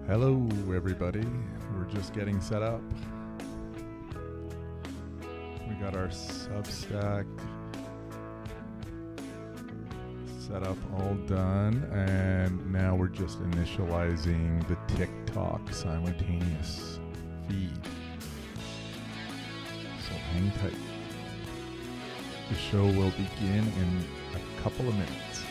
Hello, everybody. We're just getting set up. We got our Substack set up, all done, and now we're just initializing the TikTok simultaneous feed. So hang tight. The show will begin in a couple of minutes.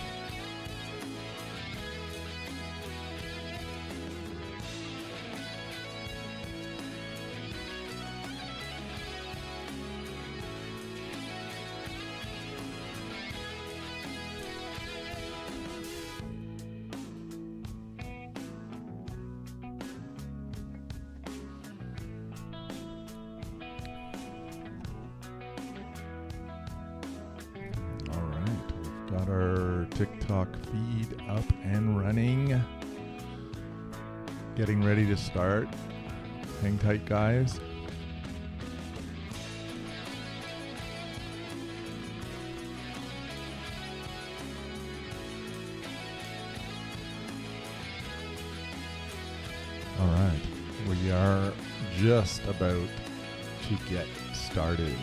Got our TikTok feed up and running. Getting ready to start. Hang tight, guys. All right. We are just about to get started.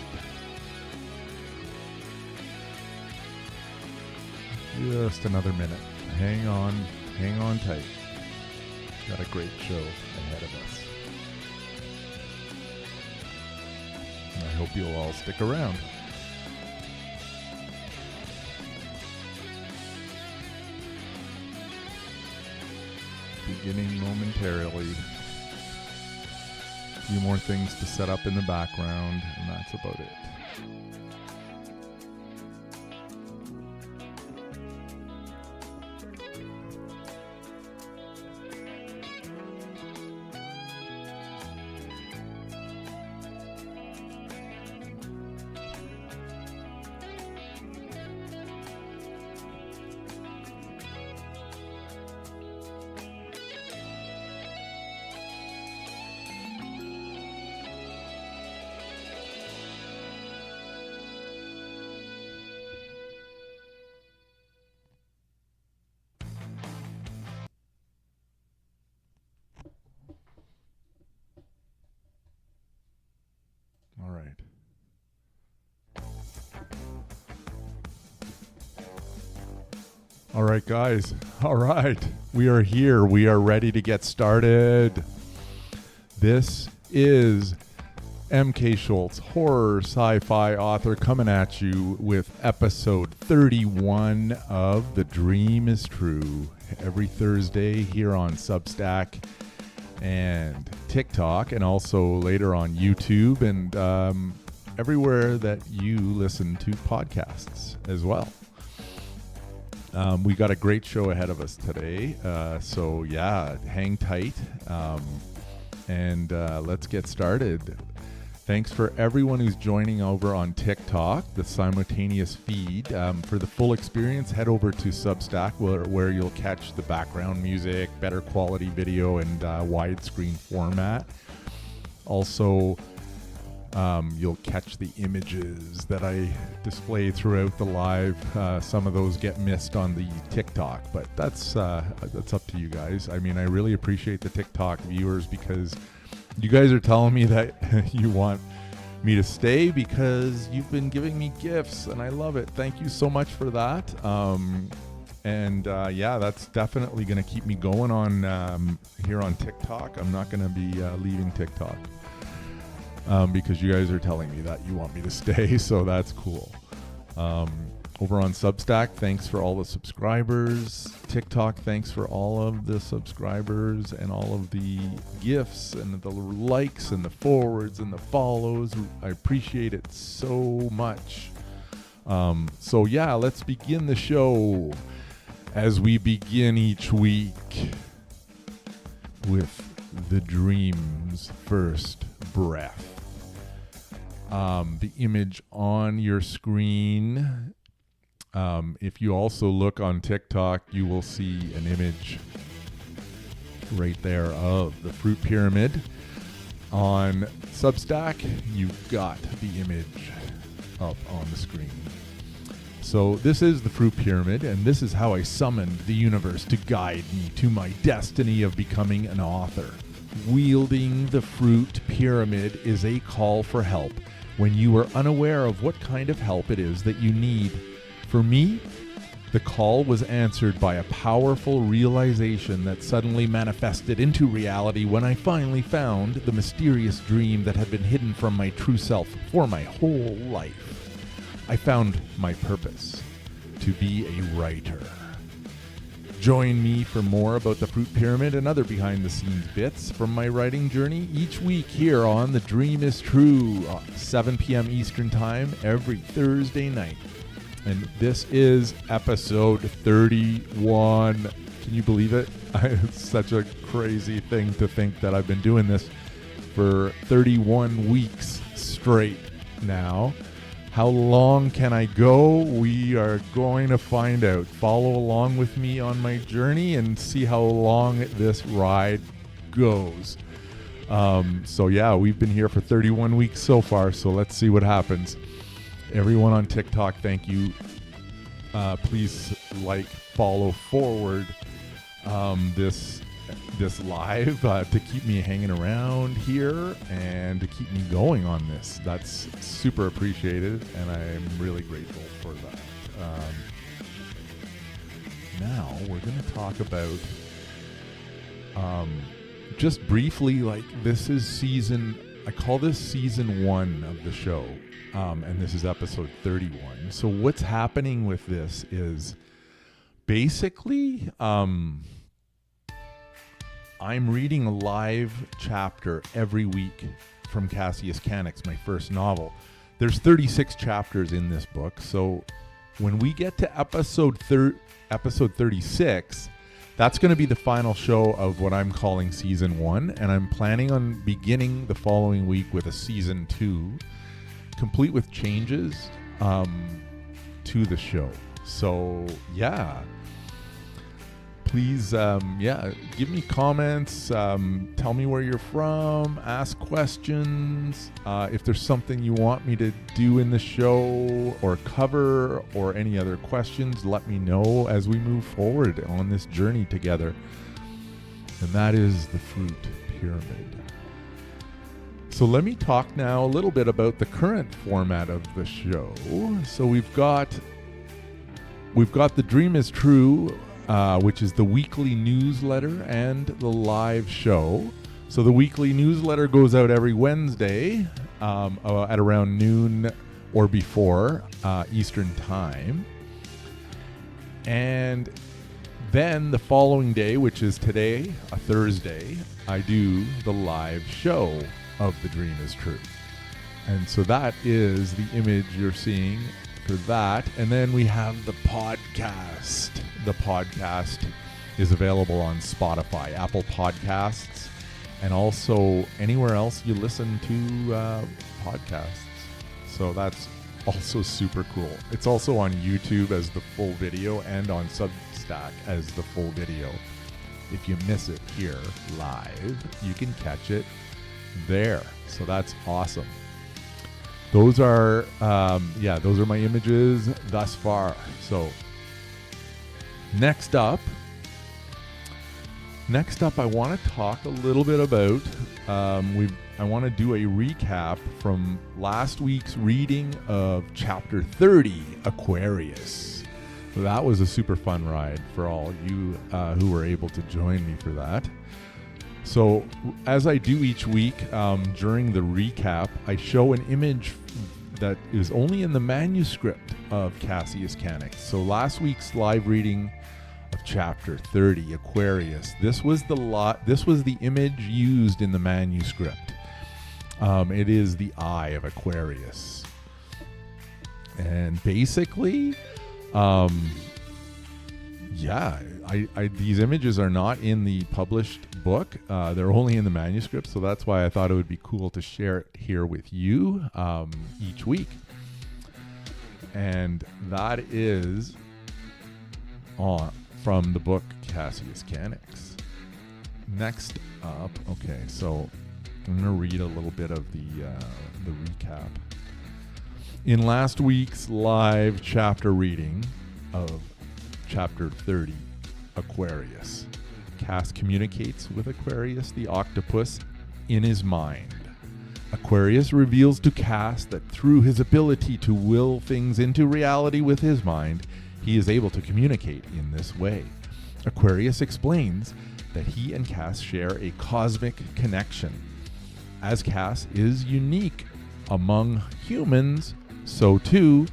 Just another minute. Hang on tight. Got a great show ahead of us. I hope you'll all stick around. Beginning momentarily. A few more things to set up in the background, and that's about it. All right. All right, guys. All right. We are here. We are ready to get started. This is MK Schultz, horror sci-fi author, coming at you with episode 31 of The Dream is True. Every Thursday here on Substack and TikTok, and also later on YouTube and everywhere that you listen to podcasts as well. We got a great show ahead of us today, so yeah, hang tight, and let's get started. Thanks for everyone who's joining over on TikTok, the simultaneous feed. For the full experience, head over to Substack where you'll catch the background music, better quality video, and widescreen format. Also, you'll catch the images that I display throughout the live. Some of those get missed on the TikTok, but that's up to you guys. I mean, I really appreciate the TikTok viewers because you guys are telling me that you want me to stay because you've been giving me gifts, and I love it. Thank you so much for that. Yeah, that's definitely going to keep me going on here on TikTok. I'm not going to be leaving TikTok because you guys are telling me that you want me to stay, so that's cool. Over on Substack, thanks for all the subscribers. TikTok, thanks for all of the subscribers and all of the gifts and the likes and the forwards and the follows. I appreciate it so much. So yeah, let's begin the show as we begin each week with the dream's first breath. The image on your screen, if you also look on TikTok, you will see an image right there of the fruit pyramid. On Substack, you've got the image up on the screen. So this is the fruit pyramid, and this is how I summoned the universe to guide me to my destiny of becoming an author. Wielding the fruit pyramid is a call for help when you are unaware of what kind of help it is that you need. For me, the call was answered by a powerful realization that suddenly manifested into reality when I finally found the mysterious dream that had been hidden from my true self for my whole life. I found my purpose, to be a writer. Join me for more about the fruit pyramid and other behind-the-scenes bits from my writing journey each week here on The Dream is True, 7 p.m. Eastern Time every Thursday night. And this is episode 31. Can you believe it? It's such a crazy thing to think that I've been doing this for 31 weeks straight now. How long can I go? We are going to find out. Follow along with me on my journey and see how long this ride goes. So yeah, we've been here for 31 weeks so far, so let's see what happens. Everyone on TikTok, thank you. Please follow forward this live to keep me hanging around here and to keep me going on this. That's super appreciated, and I'm really grateful for that. Now we're going to talk about just briefly, this is I call this season 1 of the show, and this is episode 31. So what's happening with this is basically I'm reading a live chapter every week from Cassius Canick's, my first novel. There's 36 chapters in this book, so when we get to episode 36, that's going to be the final show of what I'm calling season 1, and I'm planning on beginning the following week with a season 2, complete with changes to the show. So yeah. Please, give me comments, tell me where you're from, ask questions. If there's something you want me to do in the show or cover or any other questions, let me know as we move forward on this journey together. And that is the fruit pyramid. So let me talk now a little bit about the current format of the show. So we've got The Dream is True, which is the weekly newsletter and the live show. So the weekly newsletter goes out every Wednesday at around noon or before Eastern Time. And then the following day, which is today, a Thursday, I do the live show of The Dream is True. And so that is the image you're seeing for that. And then we have the podcast. The podcast is available on Spotify, Apple Podcasts, and also anywhere else you listen to podcasts. So that's also super cool. It's also on YouTube as the full video and on Substack as the full video. If you miss it here live, you can catch it there. So that's awesome. Those are my images thus far. So Next up, I want to talk a little bit about, I want to do a recap from last week's reading of chapter 30, Aquarius. So that was a super fun ride for all you who were able to join me for that. So as I do each week, during the recap, I show an image that is only in the manuscript of Cassius Canick. So last week's live reading of chapter 30, Aquarius, this was the image used in the manuscript. It is the eye of Aquarius. And basically, these images are not in the published book. They're only in the manuscript, so that's why I thought it would be cool to share it here with you each week. And that is from the book Cassius Canick's. Next up, so I'm going to read a little bit of the recap. In last week's live chapter reading of chapter 30, Aquarius, Cass communicates with Aquarius the octopus in his mind. Aquarius reveals to Cass that through his ability to will things into reality with his mind, he is able to communicate in this way. Aquarius explains that he and Cass share a cosmic connection. As Cass is unique among humans, so too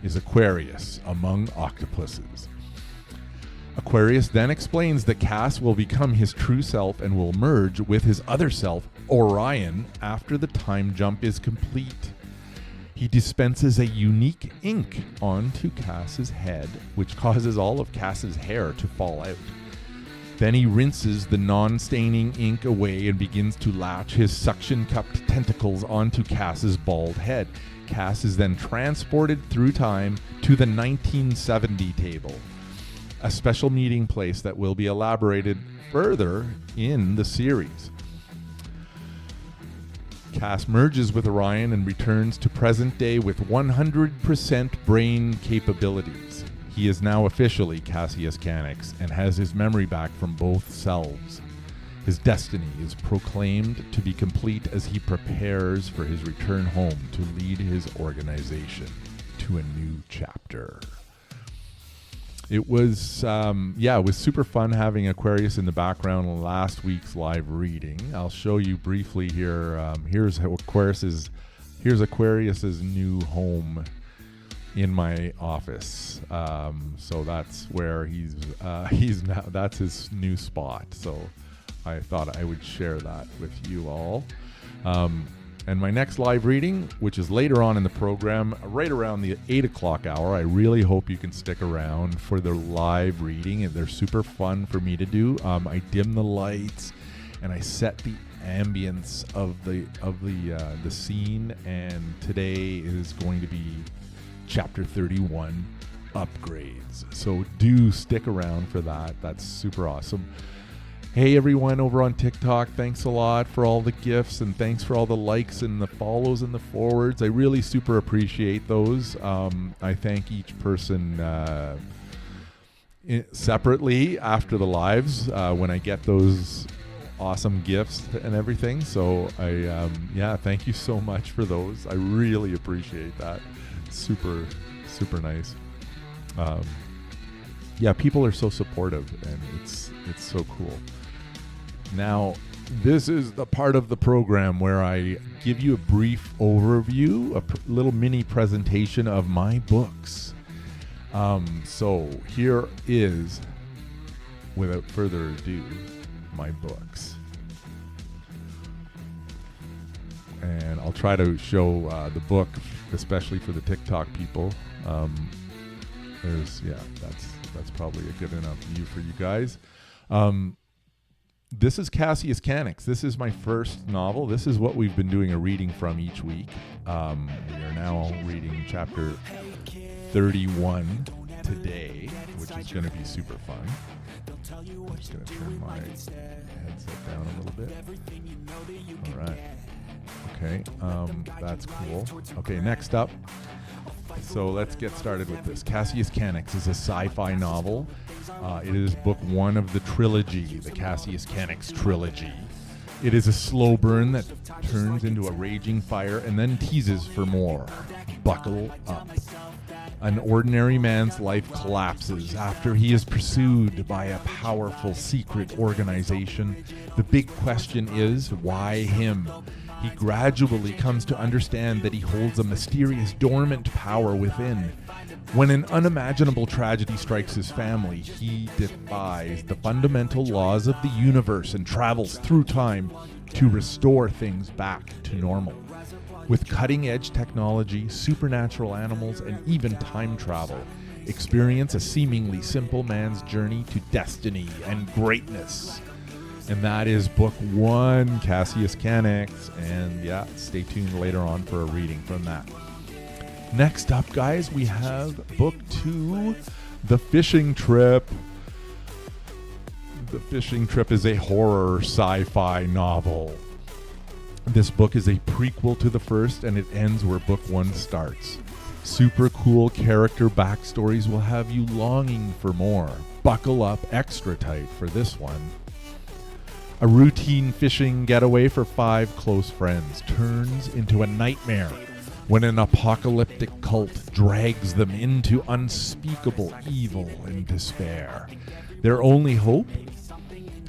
is Aquarius among octopuses. Aquarius then explains that Cass will become his true self and will merge with his other self, Orion, after the time jump is complete. He dispenses a unique ink onto Cass's head, which causes all of Cass's hair to fall out. Then he rinses the non-staining ink away and begins to latch his suction-cupped tentacles onto Cass's bald head. Cass is then transported through time to the 1970 table, a special meeting place that will be elaborated further in the series. Cass merges with Orion and returns to present day with 100% brain capabilities. He is now officially Cassius Cannix and has his memory back from both selves. His destiny is proclaimed to be complete as he prepares for his return home to lead his organization to a new chapter. It was, it was super fun having Aquarius in the background in last week's live reading. I'll show you briefly here. Here's Aquarius's new home in my office. So that's where he's now. That's his new spot. So I thought I would share that with you all. And my next live reading, which is later on in the program, right around the 8 o'clock hour, I really hope you can stick around for the live reading. And they're super fun for me to do. I dim the lights and I set the ambience of the scene. And today is going to be Chapter 31, Upgrades. So do stick around for that. That's super awesome. Hey everyone over on TikTok, thanks a lot for all the gifts and thanks for all the likes and the follows and the forwards. I really super appreciate those. I thank each person separately after the lives when I get those awesome gifts and everything. So thank you so much for those. I really appreciate that. Super, super nice. People are so supportive and it's so cool. Now, this is the part of the program where I give you a brief overview, a little mini presentation of my books. So here is, without further ado, my books. And I'll try to show the book, especially for the TikTok people. That's probably a good enough view for you guys. This is Cassius Cannix. This is my first novel. This is what we've been doing a reading from each week. We are now reading chapter 31 today, which is going to be super fun. I'm just going to turn my headset down a little bit. All right. Okay, that's cool. Okay, next up. So let's get started with this. Cassius Cannix is a sci-fi novel. It is book one of the trilogy, the Cassius Cannix trilogy. It is a slow burn that turns into a raging fire and then teases for more. Buckle up. An ordinary man's life collapses after he is pursued by a powerful secret organization. The big question is, why him? He gradually comes to understand that he holds a mysterious dormant power within. When an unimaginable tragedy strikes his family, he defies the fundamental laws of the universe and travels through time to restore things back to normal. With cutting-edge technology, supernatural animals, and even time travel, experience a seemingly simple man's journey to destiny and greatness. And that is book one, Cassius Cannix. And stay tuned later on for a reading from that. Next up, guys, we have book two, The Fishing Trip. The Fishing Trip is a horror sci-fi novel. This book is a prequel to the first, and it ends where book one starts. Super cool character backstories will have you longing for more. Buckle up extra tight for this one. A routine fishing getaway for 5 close friends turns into a nightmare when an apocalyptic cult drags them into unspeakable evil and despair. Their only hope?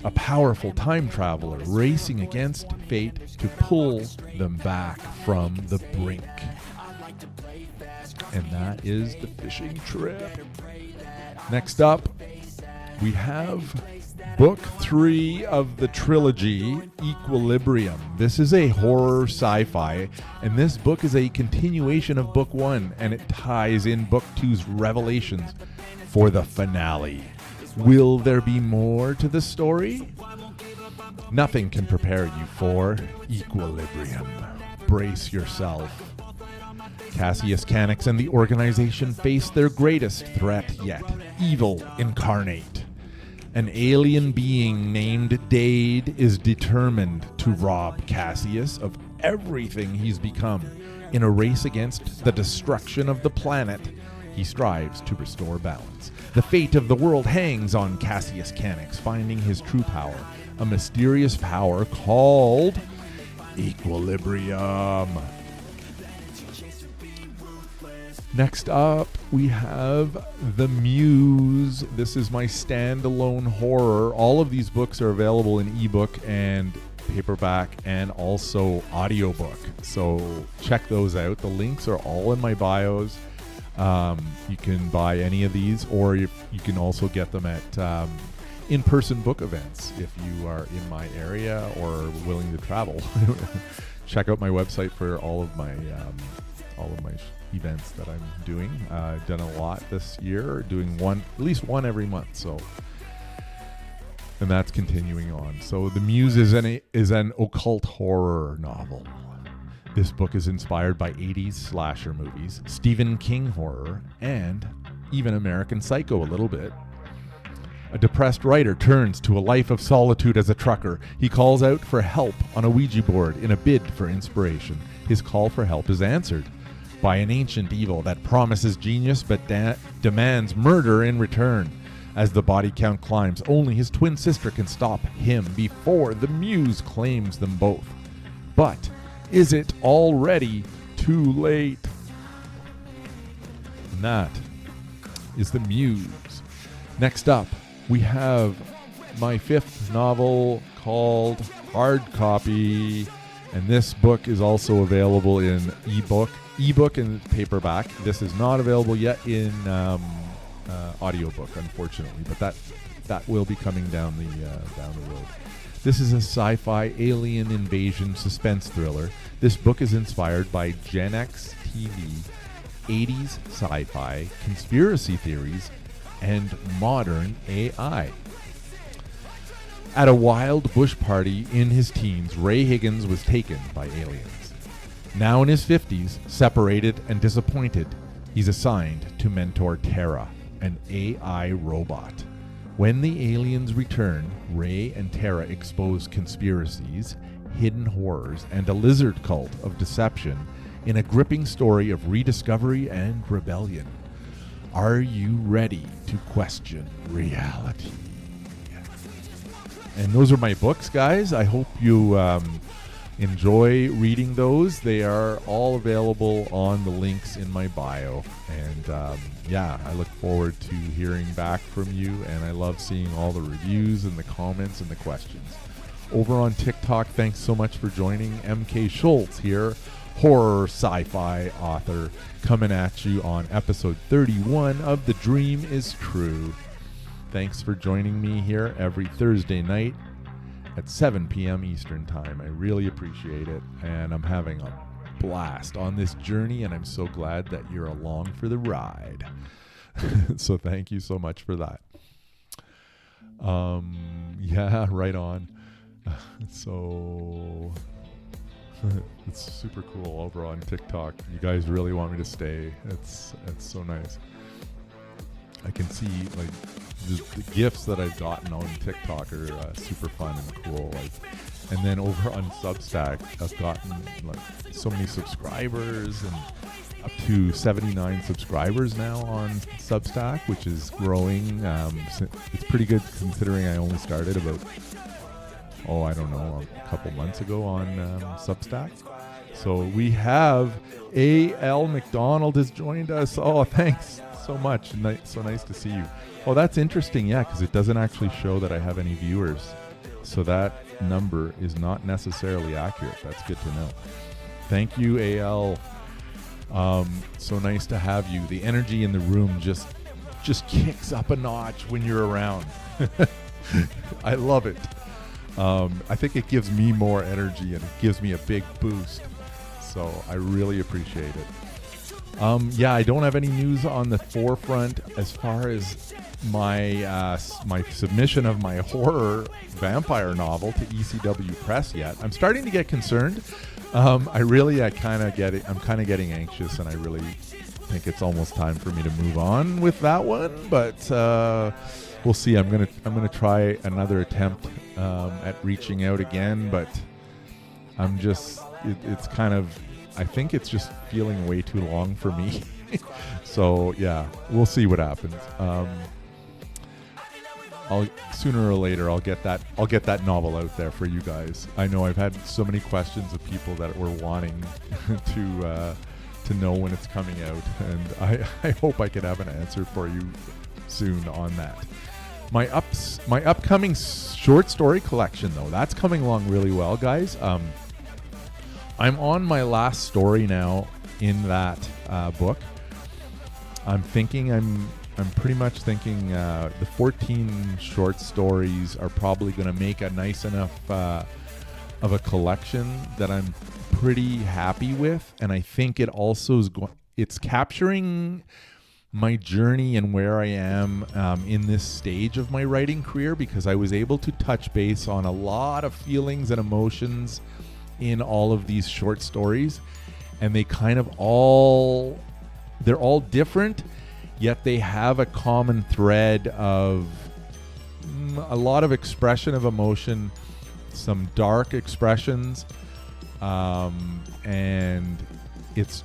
A powerful time traveler racing against fate to pull them back from the brink. And that is the fishing trip. Next up, we have Book 3 of the trilogy, Equilibrium. This is a horror sci-fi, and this book is a continuation of Book 1, and it ties in Book 2's revelations for the finale. Will there be more to the story? Nothing can prepare you for Equilibrium. Brace yourself. Cassius Cannix and the organization face their greatest threat yet, evil incarnate. An alien being named Dade is determined to rob Cassius of everything he's become. In a race against the destruction of the planet, he strives to restore balance. The fate of the world hangs on Cassius Cannix finding his true power, a mysterious power called Equilibrium. Next up, we have The Muse. This is my standalone horror. All of these books are available in ebook and paperback and also audiobook. So check those out. The links are all in my bios. You can buy any of these, or you can also get them at in-person book events if you are in my area or willing to travel. Check out my website for all of my events that I'm doing. I've done a lot this year, doing at least one every month. So, and that's continuing on. So, The Muse is an occult horror novel. This book is inspired by 80s slasher movies, Stephen King horror, and even American Psycho a little bit. A depressed writer turns to a life of solitude as a trucker. He calls out for help on a Ouija board in a bid for inspiration. His call for help is answered by an ancient evil that promises genius but demands murder in return. As the body count climbs, only his twin sister can stop him before the Muse claims them both. But is it already too late? And that is The Muse. Next up, we have my 5th novel called Hard Copy, and this book is also available in ebook and paperback. This is not available yet in audiobook, unfortunately, but that will be coming down the road. This is a sci-fi alien invasion suspense thriller. This book is inspired by Gen X TV, 80s sci-fi, conspiracy theories, and modern AI. At a wild bush party in his teens, Ray Higgins was taken by aliens. Now in his 50s, separated and disappointed, he's assigned to mentor Terra, an AI robot. When the aliens return, Ray and Terra expose conspiracies, hidden horrors, and a lizard cult of deception in a gripping story of rediscovery and rebellion. Are you ready to question reality? And those are my books, guys. I hope you enjoy reading those. They are all available on the links in my bio. And I look forward to hearing back from you. And I love seeing all the reviews and the comments and the questions. Over on TikTok, thanks so much for joining. MK Schultz here, horror sci-fi author, coming at you on episode 31 of The Dream is True. Thanks for joining me here every Thursday night at 7 p.m. Eastern Time. I really appreciate it, and I'm having a blast on this journey, and I'm so glad that you're along for the ride. So thank you so much for that. Right on. So it's super cool over on TikTok. You guys really want me to stay. It's so nice. I can see like the gifts that I've gotten on TikTok are super fun and cool. Like, and then over on Substack, I've gotten like so many subscribers and up to 79 subscribers now on Substack, which is growing. It's pretty good considering I only started about, I don't know, a couple months ago on Substack. So we have A.L. McDonald has joined us. Oh, thanks so much. So nice to see you. Oh, that's interesting. Yeah, because it doesn't actually show that I have any viewers. So that number is not necessarily accurate. That's good to know. Thank you, A.L. So nice to have you. The energy in the room just kicks up a notch when you're around. I love it. I think it gives me more energy and it gives me a big boost. So I really appreciate it. Yeah, I don't have any news on the forefront as far as my my submission of my horror vampire novel to ECW Press yet. I'm starting to get concerned. I'm kind of getting anxious, and I really think it's almost time for me to move on with that one. But we'll see. I'm gonna try another attempt at reaching out again, but it's kind of, I think it's just feeling way too long for me. So yeah, we'll see what happens. I'll sooner or later I'll get that novel out there for you guys. I know I've had so many questions of people that were wanting to know when it's coming out, and I hope I can have an answer for you soon on that. My upcoming short story collection, though, that's coming along really well, guys. I'm on my last story now in that book. I'm pretty much thinking the 14 short stories are probably going to make a nice enough of a collection that I'm pretty happy with, and I think it also it's capturing my journey and where I am in this stage of my writing career, because I was able to touch base on a lot of feelings and emotions in all of these short stories, and they kind of they're all different, yet they have a common thread of a lot of expression of emotion, some dark expressions, and it's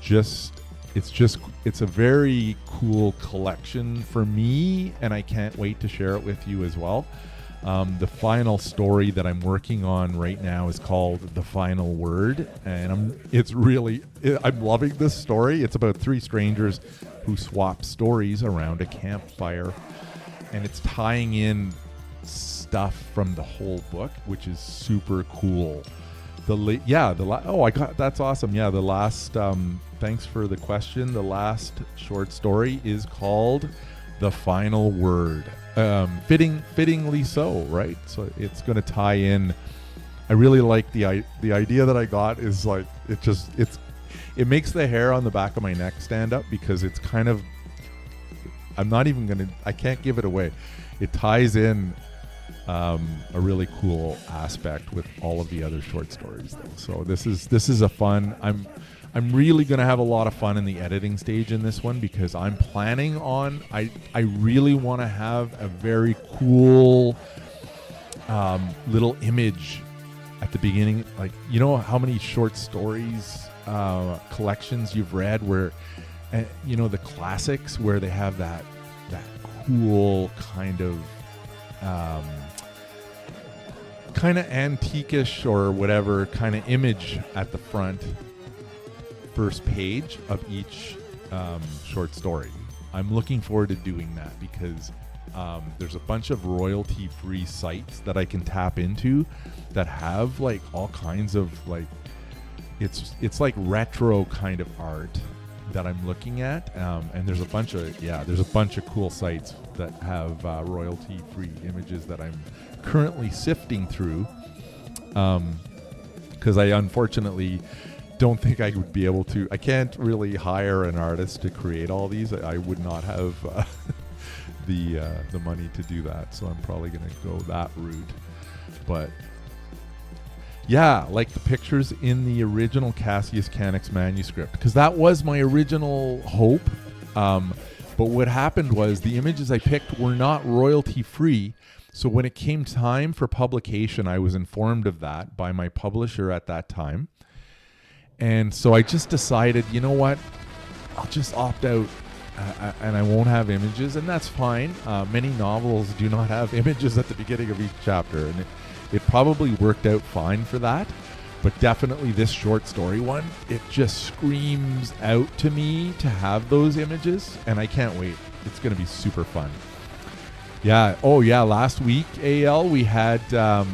a very cool collection for me, and I can't wait to share it with you as well. The final story that I'm working on right now is called The Final Word, and I'm loving this story. It's about three strangers who swap stories around a campfire, and it's tying in stuff from the whole book, which is super cool. That's awesome. Yeah, the last, thanks for the question. The last short story is called The Final Word. Fittingly so, right? So it's going to tie in. I really like the idea that I got is like, it makes the hair on the back of my neck stand up, because it's kind of, I can't give it away. It ties in a really cool aspect with all of the other short stories, though. So this is a fun. I'm really going to have a lot of fun in the editing stage in this one, because I'm planning on, I really want to have a very cool little image at the beginning. Like, you know how many short stories collections you've read where, the classics where they have that cool kind of antiquish or whatever kind of image at the first page of each short story. I'm looking forward to doing that, because there's a bunch of royalty-free sites that I can tap into that have like all kinds of like, it's like retro kind of art that I'm looking at, and there's a bunch of cool sites that have royalty-free images that I'm currently sifting through, because I unfortunately don't think I would be able to. I can't really hire an artist to create all these. I would not have the money to do that, so I'm probably going to go that route. But yeah, like the pictures in the original Cassius Canick's manuscript, because that was my original hope. But what happened was the images I picked were not royalty free. So when it came time for publication, I was informed of that by my publisher at that time. And so I just decided, you know what? I'll just opt out and I won't have images, and that's fine. Many novels do not have images at the beginning of each chapter, and it probably worked out fine for that. But definitely this short story one, it just screams out to me to have those images, and I can't wait. It's going to be super fun. Yeah. Oh, yeah. Last week, AL, we had the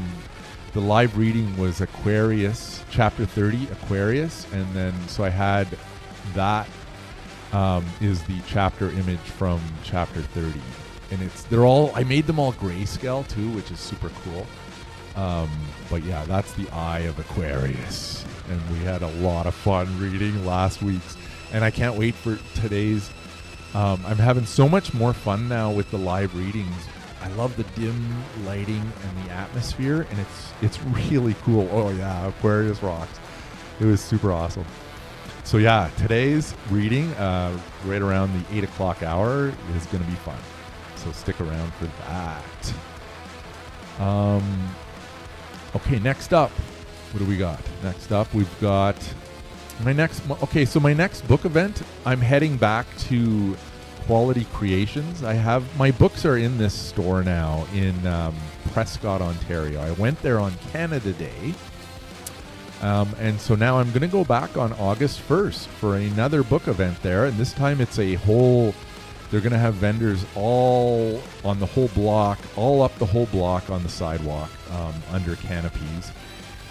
live reading was Aquarius, chapter 30, Aquarius. And then, so I had that is the chapter image from chapter 30. And I made them all grayscale too, which is super cool. But yeah, that's the eye of Aquarius. And we had a lot of fun reading last week's. And I can't wait for today's. I'm having so much more fun now with the live readings. I love the dim lighting and the atmosphere, and it's really cool. Oh yeah, Aquarius rocks. It was super awesome. So yeah, today's reading, right around the 8 o'clock hour, is going to be fun. So stick around for that. Okay, next up, what do we got? Next up, we've got my next book event. I'm heading back to Quality Creations. My books are in this store now in Prescott, Ontario. I went there on Canada Day. And so now I'm going to go back on August 1st for another book event there. And this time it's they're going to have vendors all on the whole block, all up the whole block on the sidewalk, under canopies.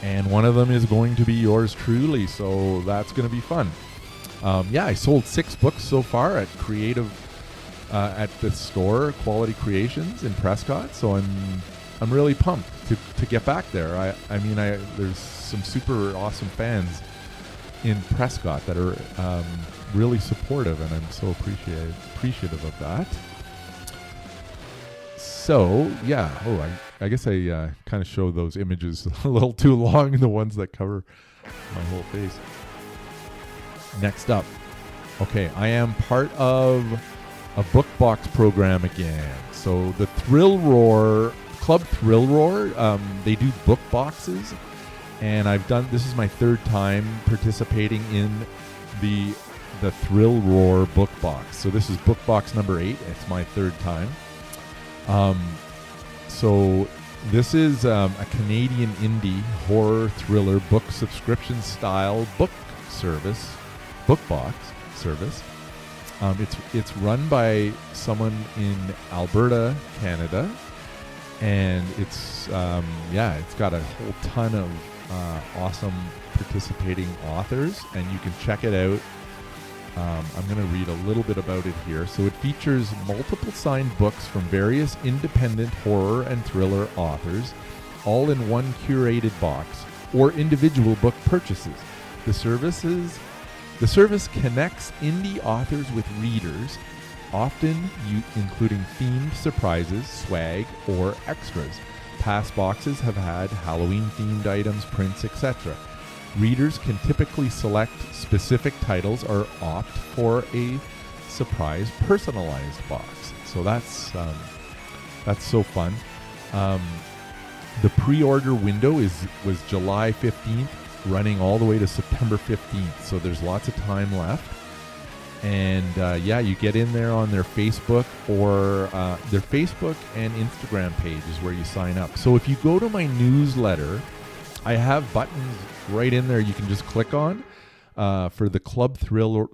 And one of them is going to be yours truly. So that's going to be fun. I sold 6 books so far at at the store, Quality Creations in Prescott. So I'm really pumped to get back there. There's some super awesome fans in Prescott that are really supportive, and I'm so appreciative of that. So yeah, I guess I kind of show those images a little too long, the ones that cover my whole face. Next up, okay, I am part of a book box program again. So the Club Thrill Roar, they do book boxes, and this is my 3rd time participating in the Thrill Roar book box. So this is book box number 8. It's my 3rd time. So this is a Canadian indie horror thriller book subscription style book box service. It's run by someone in Alberta, Canada, and it's got a whole ton of awesome participating authors, and you can check it out. I'm going to read a little bit about it here. So it features multiple signed books from various independent horror and thriller authors, all in one curated box, or individual book purchases. The service connects indie authors with readers, often including themed surprises, swag, or extras. Past boxes have had Halloween-themed items, prints, etc. Readers can typically select specific titles or opt for a surprise personalized box. So that's so fun. The pre-order window was July 15th, running all the way to September 15th. So there's lots of time left. And you get in there on their Facebook or their Facebook and Instagram page is where you sign up. So if you go to my newsletter, I have buttons right in there you can just click on for the Club Thrill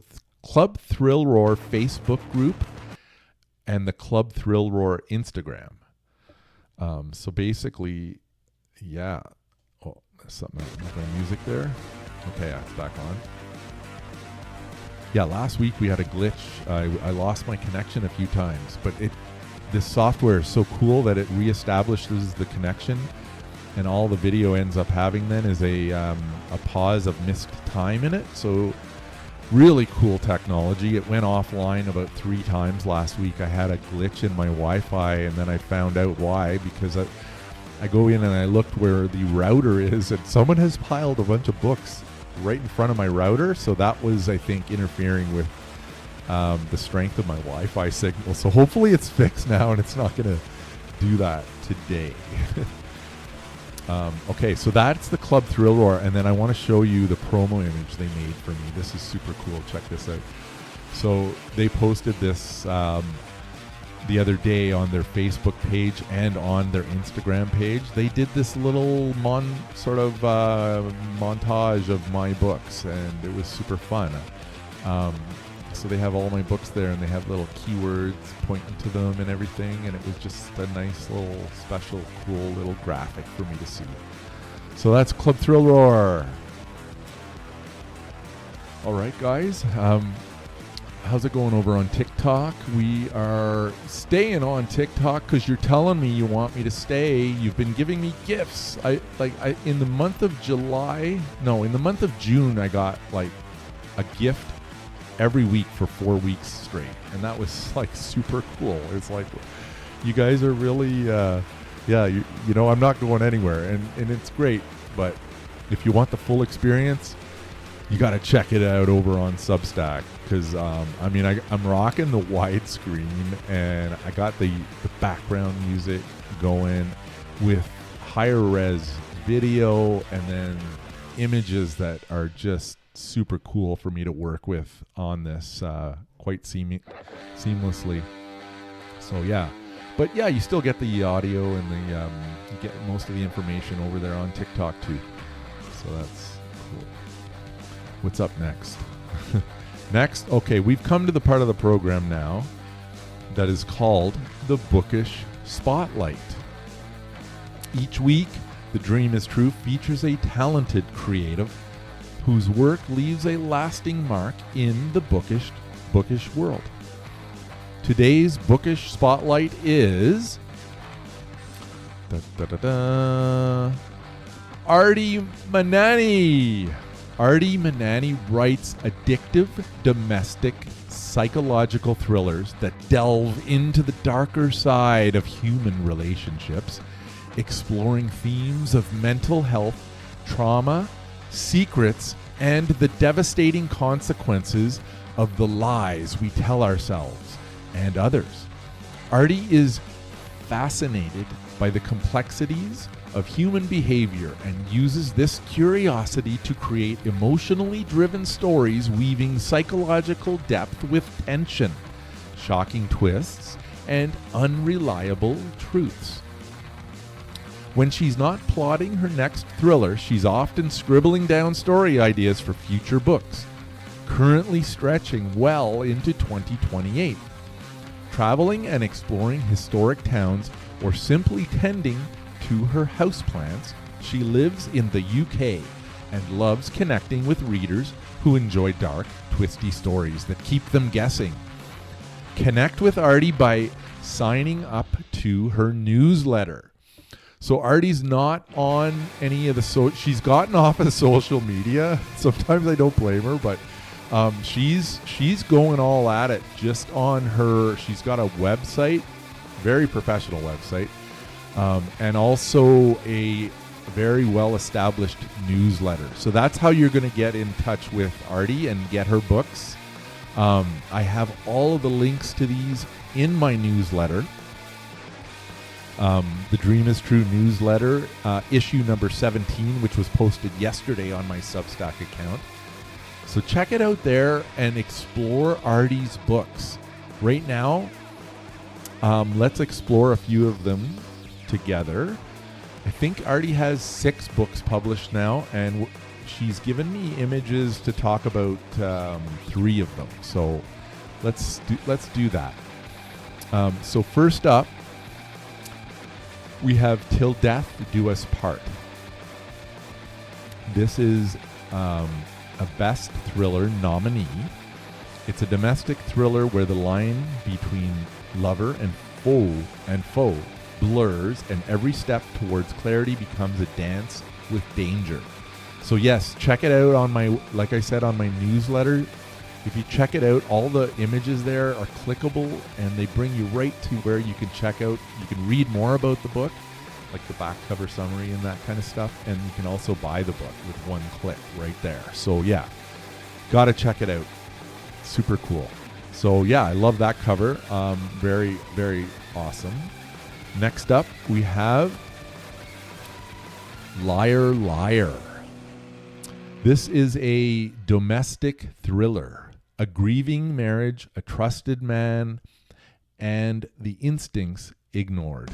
Roar Facebook group and the Club Thrill Roar Instagram. So basically, yeah. Oh, there's something with my music there. Okay, it's back on. Yeah, last week we had a glitch. I lost my connection a few times, but this software is so cool that it reestablishes the connection, and all the video ends up having then is a pause of missed time in it. So really cool technology. It went offline about 3 times last week. I had a glitch in my Wi-Fi, and then I found out why, because I go in and I looked where the router is, and someone has piled a bunch of books right in front of my router. So that was, I think, interfering with the strength of my Wi-Fi signal. So hopefully it's fixed now and it's not going to do that today. Okay, so that's the Club Thrill Roar, and then I want to show you the promo image they made for me. This is super cool. Check this out. So they posted this the other day on their Facebook page and on their Instagram page. They did this little montage of my books, and it was super fun. So they have all my books there, and they have little keywords pointing to them and everything, and it was just a nice little special, cool little graphic for me to see. So that's Club Thrill Roar. All right, guys. How's it going over on TikTok? We are staying on TikTok because you're telling me you want me to stay. You've been giving me gifts. In the month of June, I got like a gift every week for 4 weeks straight, and that was like super cool. It's like, you guys are really, you know, I'm not going anywhere, and it's great. But if you want the full experience, you got to check it out over on Substack, because I'm rocking the widescreen, and I got the background music going with higher res video, and then images that are just super cool for me to work with on this quite seamlessly. So yeah, but yeah, you still get the audio, and you get most of the information over there on TikTok too. So that's cool. What's up next? Next, okay, we've come to the part of the program now that is called the Bookish Spotlight. Each week, The Dream is True features a talented creative whose work leaves a lasting mark in the bookish world. Today's Bookish Spotlight is Artie Manani. Artie Manani writes addictive, domestic, psychological thrillers that delve into the darker side of human relationships, exploring themes of mental health, trauma, secrets, and the devastating consequences of the lies we tell ourselves and others. Artie is fascinated by the complexities of human behavior and uses this curiosity to create emotionally driven stories weaving psychological depth with tension, shocking twists, and unreliable truths. When she's not plotting her next thriller, she's often scribbling down story ideas for future books, currently stretching well into 2028. Traveling and exploring historic towns, or simply tending to her houseplants, she lives in the UK and loves connecting with readers who enjoy dark, twisty stories that keep them guessing. Connect with Artie by signing up to her newsletter. So Artie's not on any of the she's gotten off of social media. Sometimes I don't blame her, but she's going all at it just on her. She's got a website, very professional website, and also a very well-established newsletter. So that's how you're going to get in touch with Artie and get her books. I have all of the links to these in my newsletter. The Dream is True newsletter, issue number 17, which was posted yesterday on my Substack account. So check it out there and explore Artie's books. Right now, let's explore a few of them together. I think Artie has 6 books published now, and she's given me images to talk about 3 of them. So let's do that. So first up, we have Till Death Do Us Part. This is a Best Thriller nominee. It's a domestic thriller where the line between lover and foe blurs, and every step towards clarity becomes a dance with danger. So yes, check it out on my, like I said, on my newsletter. If you check it out, all the images there are clickable, and they bring you right to where you can check out. You can read more about the book, like the back cover summary and that kind of stuff, and you can also buy the book with one click right there. So yeah, gotta check it out. Super cool. So yeah, I love that cover. Very, very awesome. Next up, we have Liar Liar. This is a domestic thriller a grieving marriage, a trusted man, and the instincts ignored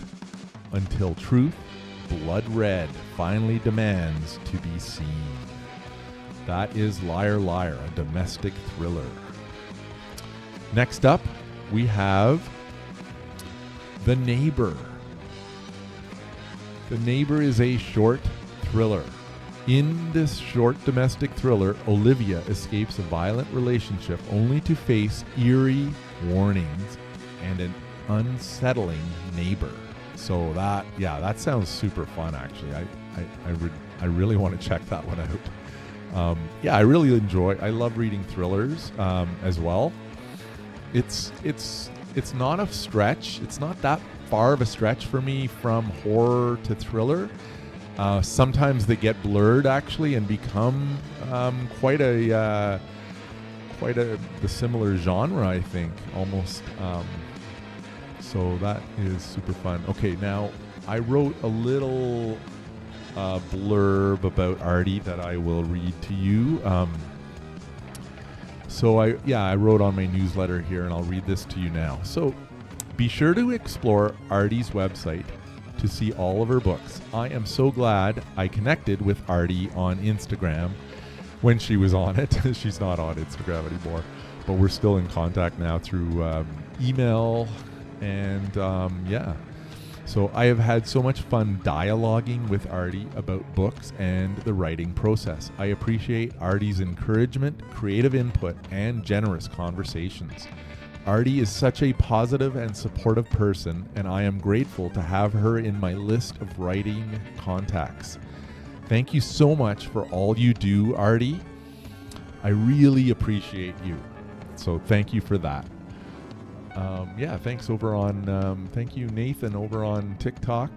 until truth, blood red, finally demands to be seen. That is Liar Liar, a domestic thriller. Next up, we have The Neighbor. The Neighbor is a short thriller. In this short domestic thriller, Olivia escapes a violent relationship only to face eerie warnings and an unsettling neighbor. So that sounds super fun. Actually, I really want to check that one out. I love reading thrillers as well. It's not a stretch. It's not that far of a stretch for me from horror to thriller. Sometimes they get blurred actually and become quite the similar genre, I think, almost. So that is super fun. Okay, now I wrote a little blurb about Artie that I will read to you. I wrote on my newsletter here, and I'll read this to you now. So be sure to explore Artie's website to see all of her books. I am so glad I connected with Artie on Instagram when she was on it. She's not on Instagram anymore, but we're still in contact now through email. And so I have had so much fun dialoguing with Artie about books and the writing process. I appreciate Artie's encouragement, creative input, and generous conversations. Artie is such a positive and supportive person, and I am grateful to have her in my list of writing contacts. Thank you so much for all you do, Artie. I really appreciate you. So thank you for that. Thanks thank you, Nathan, over on TikTok.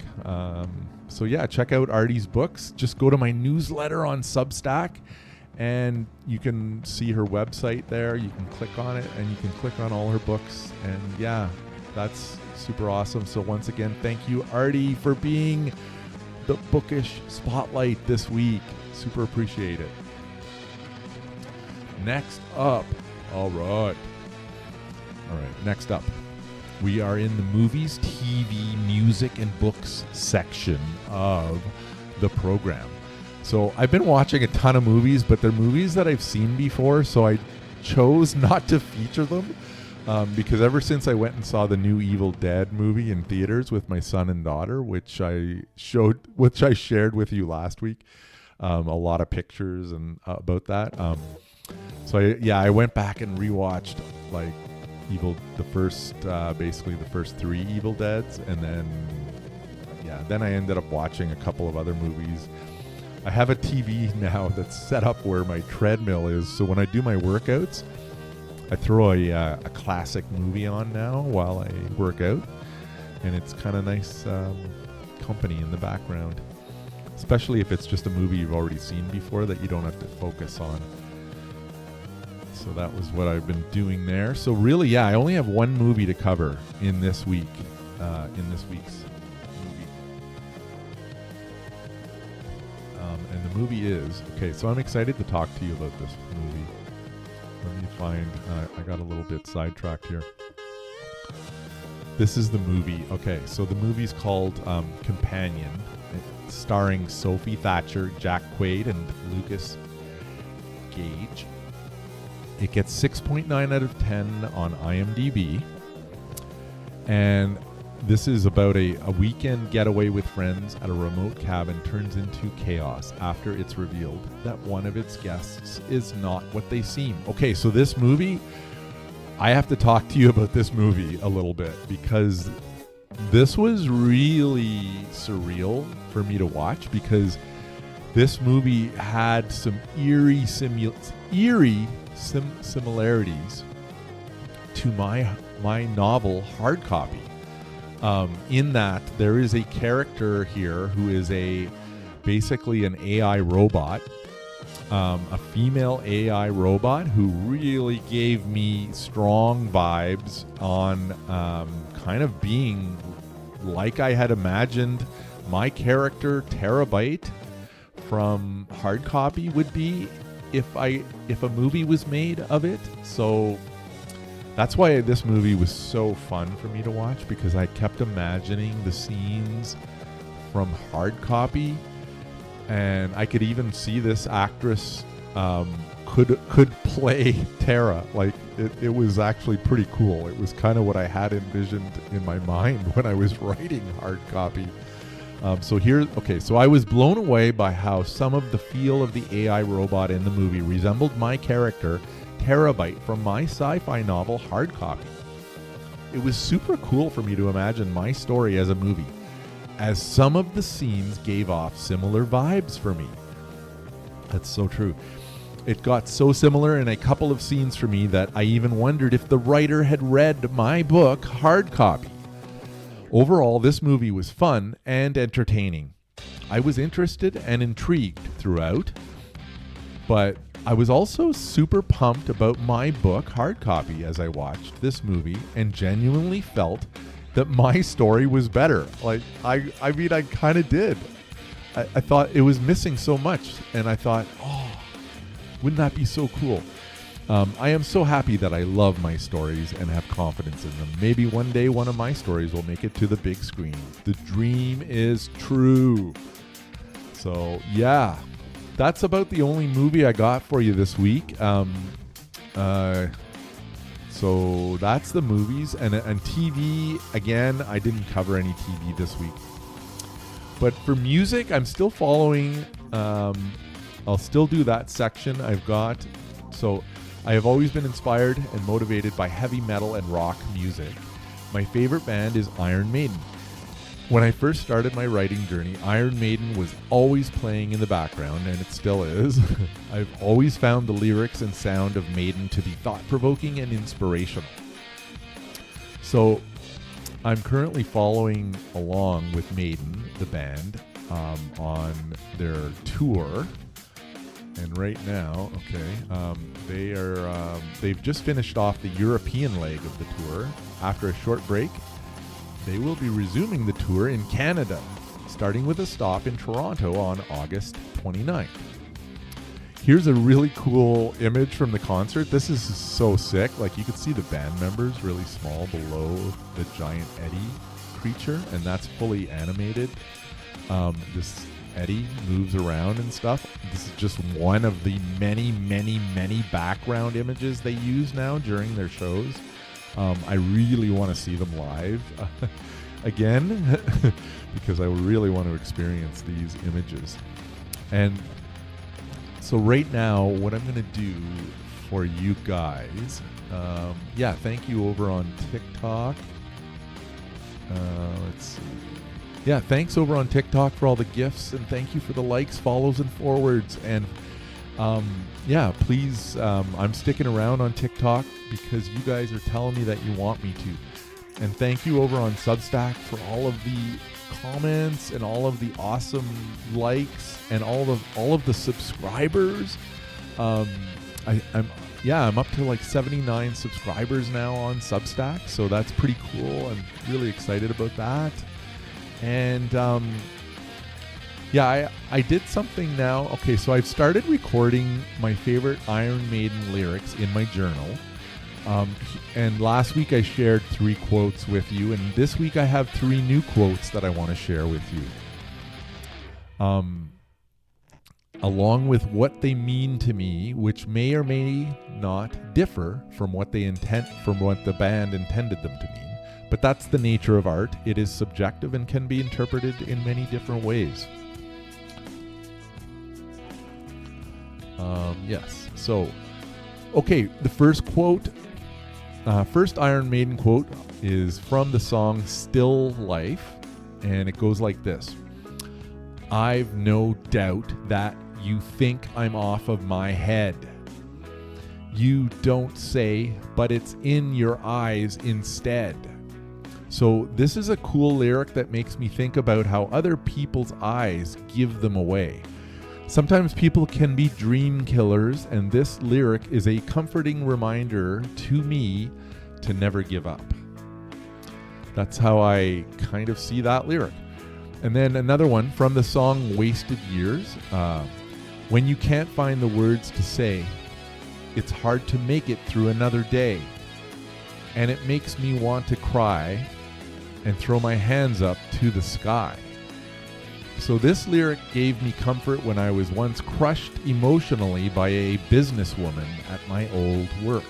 Check out Artie's books. Just go to my newsletter on Substack, and you can see her website there. You can click on it, and you can click on all her books. And that's super awesome. So once again, thank you, Artie, for being the bookish spotlight this week. Super appreciate it. Next up, next up, we are in the movies, TV, music, and books section of the program. So I've been watching a ton of movies, but they're movies that I've seen before, so I chose not to feature them because ever since I went and saw the new Evil Dead movie in theaters with my son and daughter, which I shared with you last week, a lot of pictures and about that. I went back and rewatched the first 3 Evil Deads, and then I ended up watching a couple of other movies. I have a TV now that's set up where my treadmill is, so when I do my workouts, I throw a classic movie on now while I work out, and it's kind of nice company in the background, especially if it's just a movie you've already seen before that you don't have to focus on. So that was what I've been doing there. So really, I only have one movie to cover in this week, in this week's movie. And the movie is, so I'm excited to talk to you about this movie. Let me find, I got a little bit sidetracked here. This is the movie. So the movie's called Companion, starring Sophie Thatcher, Jack Quaid, and Lucas Gage. It gets 6.9 out of 10 on IMDb. And this is about a weekend getaway with friends at a remote cabin turns into chaos after it's revealed that one of its guests is not what they seem. So this movie, I have to talk to you about this movie a little bit because this was really surreal for me to watch, because this movie had some eerie similarities to my novel hard copy, in that there is a character here who is basically an AI robot, a female AI robot who really gave me strong vibes on kind of being like I had imagined my character Terabyte from hard copy would be if a movie was made of it. So that's why this movie was so fun for me to watch, because I kept imagining the scenes from hard copy, and I could even see this actress could play Tara. Like it was actually pretty cool. It was kind of what I had envisioned in my mind when I was writing hard copy. So I was blown away by how some of the feel of the AI robot in the movie resembled my character, Terabyte, from my sci-fi novel Hard Copy. It was super cool for me to imagine my story as a movie, as some of the scenes gave off similar vibes for me. That's so true. It got so similar in a couple of scenes for me that I even wondered if the writer had read my book, Hard Copy. Overall, this movie was fun and entertaining. I was interested and intrigued throughout, but I was also super pumped about my book, Hard Copy, as I watched this movie and genuinely felt that my story was better. Like, I mean, I kind of did. I thought it was missing so much, and I thought, wouldn't that be so cool? I am so happy that I love my stories and have confidence in them. Maybe one day one of my stories will make it to the big screen. The dream is true. So, yeah, that's about the only movie I got for you this week. So that's the movies. And TV, again, I didn't cover any TV this week. But for music, I'm still following. I'll still do that section I've got. So I have always been inspired and motivated by heavy metal and rock music. My favorite band is Iron Maiden. When I first started my writing journey, Iron Maiden was always playing in the background, and it still is. I've always found the lyrics and sound of Maiden to be thought-provoking and inspirational. So I'm currently following along with Maiden, the band, on their tour. And right now, they've just finished off the European leg of the tour. After a short break, they will be resuming the tour in Canada, starting with a stop in Toronto on August 29th. Here's a really cool image from the concert. This is so sick. Like, you could see the band members really small below the giant Eddie creature, and that's fully animated. This Eddie moves around and stuff. This is just one of the many, many, many background images they use now during their shows. I really want to see them live again because I really want to experience these images. And so right now, what I'm going to do for you guys, thank you over on TikTok. Let's see. Yeah, thanks over on TikTok for all the gifts, and thank you for the likes, follows, and forwards. And please, I'm sticking around on TikTok because you guys are telling me that you want me to. And thank you over on Substack for all of the comments and all of the awesome likes and all of the subscribers. I'm up to like 79 subscribers now on Substack, so that's pretty cool. I'm really excited about that. And I did something now. Okay, so I've started recording my favorite Iron Maiden lyrics in my journal. And last week I shared 3 quotes with you, and this week I have 3 new quotes that I want to share with you. Along with what they mean to me, which may or may not differ from what the band intended them to mean. But that's the nature of art. It is subjective and can be interpreted in many different ways. Yes. So, okay, the first quote, first Iron Maiden quote is from the song Still Life, and it goes like this. I've no doubt that you think I'm off of my head. You don't say, but it's in your eyes instead. So this is a cool lyric that makes me think about how other people's eyes give them away. Sometimes people can be dream killers, and this lyric is a comforting reminder to me to never give up. That's how I kind of see that lyric. And then another one from the song Wasted Years. When you can't find the words to say, it's hard to make it through another day. And it makes me want to cry and throw my hands up to the sky. So this lyric gave me comfort when I was once crushed emotionally by a businesswoman at my old work.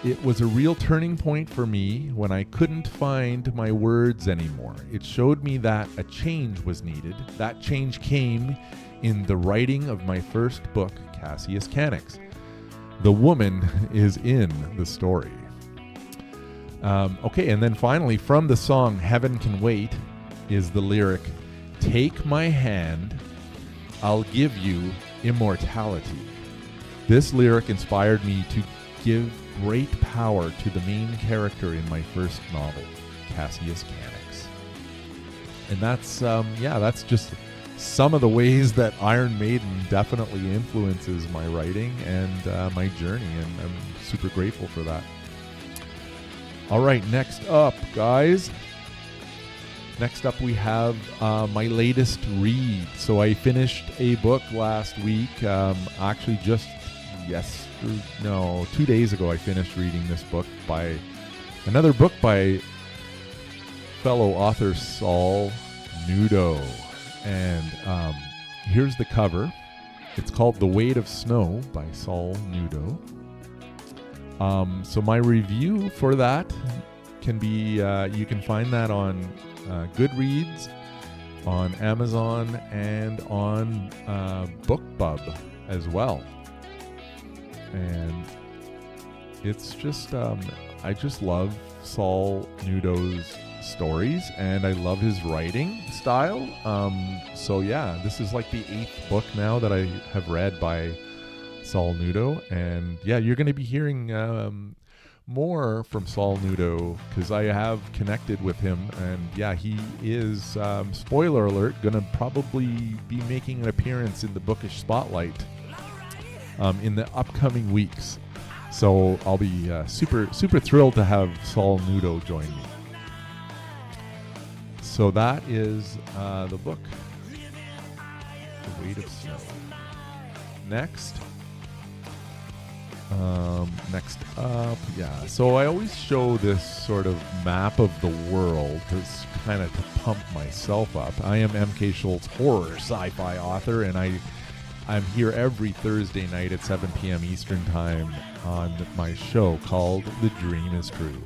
It was a real turning point for me when I couldn't find my words anymore. It showed me that a change was needed. That change came in the writing of my first book, Cassius Cannix. The woman is in the story. Okay, and then finally, from the song Heaven Can Wait is the lyric, take my hand, I'll give you immortality. This lyric inspired me to give great power to the main character in my first novel, Cassius Cannix. And that's just some of the ways that Iron Maiden definitely influences my writing and my journey, and I'm super grateful for that. All right, next up, guys. Next up, we have my latest read. So I finished a book last week. Actually, just 2 days ago, I finished reading this book by another book by fellow author Saul Nudo. And here's the cover. It's called The Weight of Snow by Saul Nudo. So my review for that can be, you can find that on Goodreads, on Amazon, and on BookBub as well. And it's just, I just love Saul Nudo's stories, and I love his writing style. So yeah, this is like the 8th book now that I have read by Saul Nudo, and yeah, you're going to be hearing more from Saul Nudo because I have connected with him, and yeah, he is, spoiler alert, going to probably be making an appearance in the Bookish Spotlight in the upcoming weeks. So I'll be super thrilled to have Saul Nudo join me. So that is the book, The Weight of Snow. Next up, yeah. So I always show this sort of map of the world kind of to pump myself up. I am MK Schultz, horror sci-fi author, and I'm here every Thursday night at 7 p.m. Eastern Time on my show called The Dream Is True.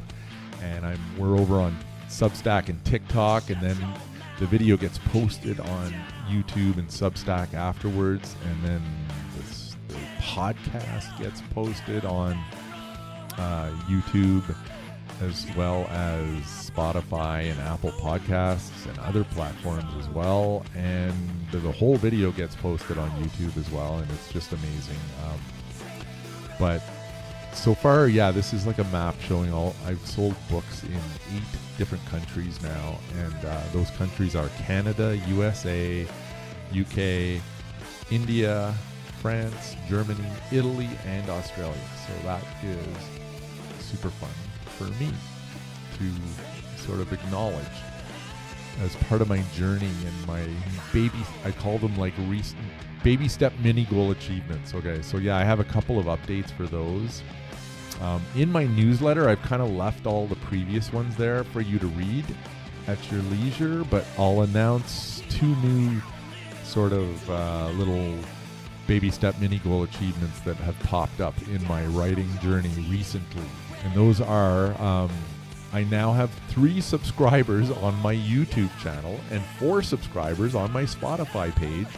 And we're over on Substack and TikTok, and then the video gets posted on YouTube and Substack afterwards, and then the podcast gets posted on YouTube as well as Spotify and Apple Podcasts and other platforms as well, and the whole video gets posted on YouTube as well, and it's just amazing. But so far, yeah, this is like a map showing I've sold books in 8 different countries now, and those countries are Canada, USA, UK, India, France, Germany, Italy, and Australia. So that is super fun for me to sort of acknowledge as part of my journey and my I call them like recent baby step mini goal achievements. Okay, so yeah, I have a couple of updates for those. In my newsletter, I've kind of left all the previous ones there for you to read at your leisure, but I'll announce 2 new sort of little baby step mini goal achievements that have popped up in my writing journey recently. And those are, I now have 3 subscribers on my YouTube channel and 4 subscribers on my Spotify page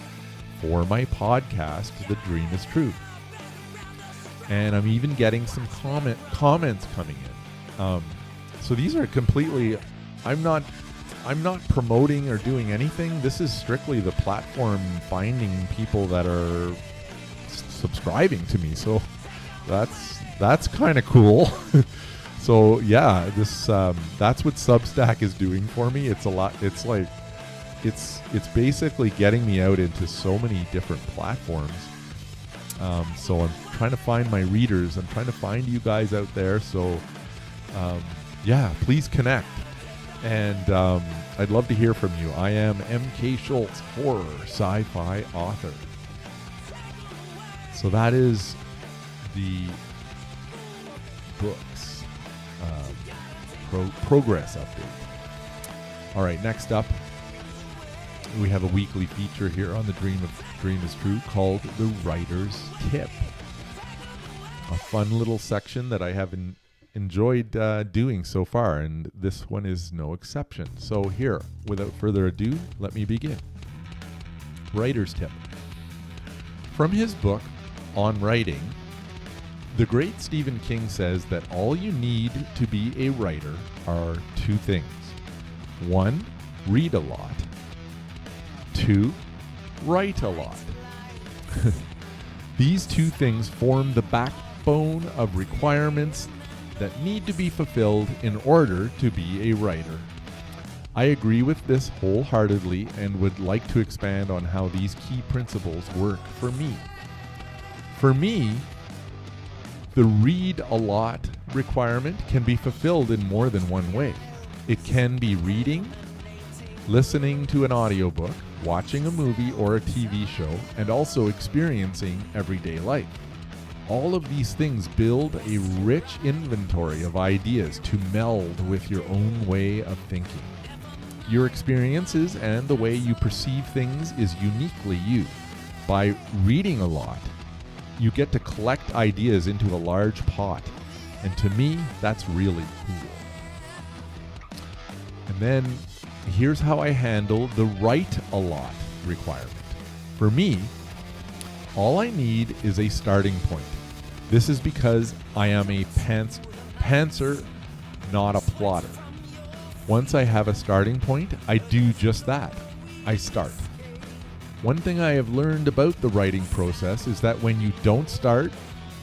for my podcast, The Dream Is True. And I'm even getting some comments coming in. So these are completely, I'm not promoting or doing anything. This is strictly the platform finding people that are subscribing to me. So that's kind of cool. So yeah, this that's what Substack is doing for me. It's a lot. It's like it's basically getting me out into so many different platforms. So I'm trying to find my readers. I'm trying to find you guys out there. So yeah, please connect. And I'd love to hear from you. I am MK Schultz, horror sci-fi author. So that is the books progress update. All right, next up, we have a weekly feature here on the Dream is True called the Writer's Tip. A fun little section that I have enjoyed doing so far, and this one is no exception. So here, without further ado, let me begin. Writer's Tip. From his book, On Writing, the great Stephen King says that all you need to be a writer are two things. 1, read a lot. 2, write a lot. These two things form the backbone of requirements that need to be fulfilled in order to be a writer. I agree with this wholeheartedly and would like to expand on how these key principles work for me. For me, the read a lot requirement can be fulfilled in more than one way. It can be reading, listening to an audiobook, watching a movie or a TV show, and also experiencing everyday life. All of these things build a rich inventory of ideas to meld with your own way of thinking. Your experiences and the way you perceive things is uniquely you. By reading a lot, you get to collect ideas into a large pot. And to me, that's really cool. And then here's how I handle the write a lot requirement. For me, all I need is a starting point. This is because I am a pantser, not a plotter. Once I have a starting point, I do just that. I start. One thing I have learned about the writing process is that when you don't start,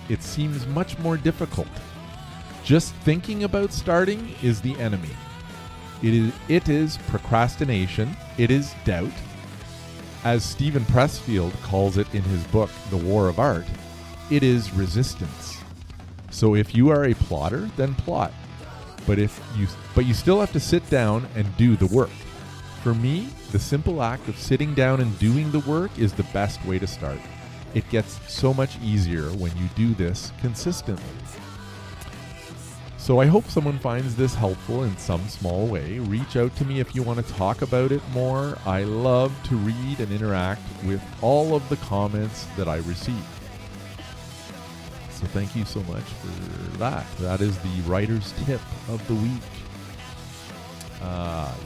it seems much more difficult. Just thinking about starting is the enemy. It is procrastination. It is doubt. As Stephen Pressfield calls it in his book, The War of Art, it is resistance. So if you are a plotter, then plot. But you still have to sit down and do the work. For me, the simple act of sitting down and doing the work is the best way to start. It gets so much easier when you do this consistently. So I hope someone finds this helpful in some small way. Reach out to me if you want to talk about it more. I love to read and interact with all of the comments that I receive. So thank you so much for that. That is the writer's tip of the week.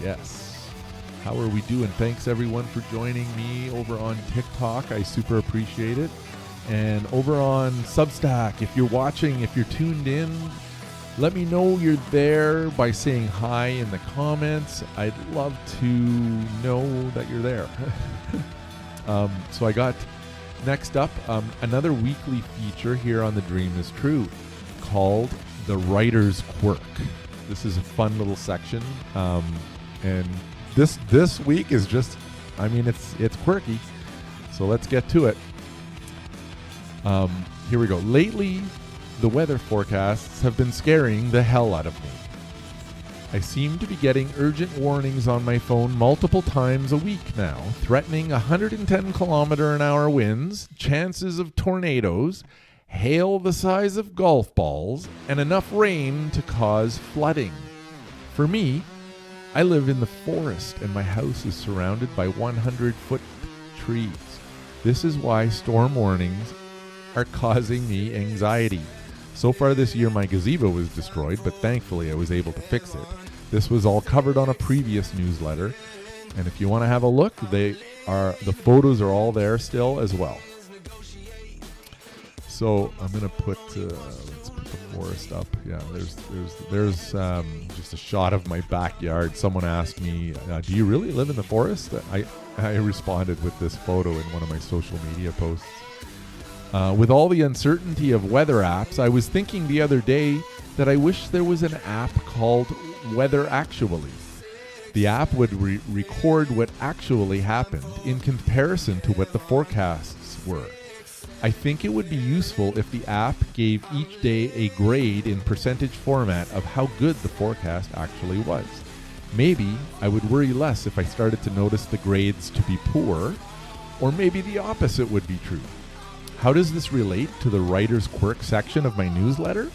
Yes. How are we doing? Thanks everyone for joining me over on TikTok. I super appreciate it. And over on Substack, if you're watching, if you're tuned in, let me know you're there by saying hi in the comments. I'd love to know that you're there. So I got next up another weekly feature here on The Dream is True called The Writer's Quirk. This is a fun little section. And this week is just, it's quirky. So let's get to it. Here we go. Lately, the weather forecasts have been scaring the hell out of me. I seem to be getting urgent warnings on my phone multiple times a week now, threatening 110 km/h winds, chances of tornadoes, hail the size of golf balls, and enough rain to cause flooding. For me, I live in the forest and my house is surrounded by 100-foot trees. This is why storm warnings are causing me anxiety. So far this year my gazebo was destroyed, but thankfully I was able to fix it. This was all covered on a previous newsletter, and if you want to have a look, the photos are all there still as well. So I'm gonna put let's put the forest up. Yeah, there's just a shot of my backyard. Someone asked me, "Do you really live in the forest?" I responded with this photo in one of my social media posts. With all the uncertainty of weather apps, I was thinking the other day that I wish there was an app called Weather Actually. The app would record what actually happened in comparison to what the forecasts were. I think it would be useful if the app gave each day a grade in percentage format of how good the forecast actually was. Maybe I would worry less if I started to notice the grades to be poor, or maybe the opposite would be true. how does this relate to the Writer's Quirk section of my newsletter?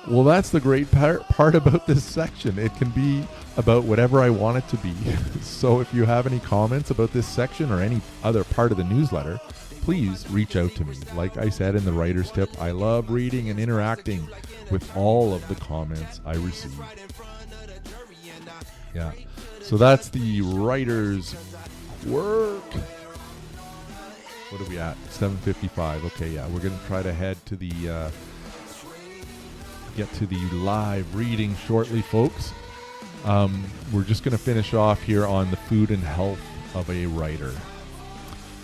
Well, that's the great part about this section. It can be about whatever I want it to be. So if you have any comments about this section or any other part of the newsletter, please reach out to me. Like I said in the writer's tip, I love reading and interacting with all of the comments I receive. Yeah. So that's the Writer's Quirk. What are we at? 7:55. Okay, yeah. We're going to try to head to the get to the live reading shortly, folks. We're just going to finish off here on the food and health of a writer.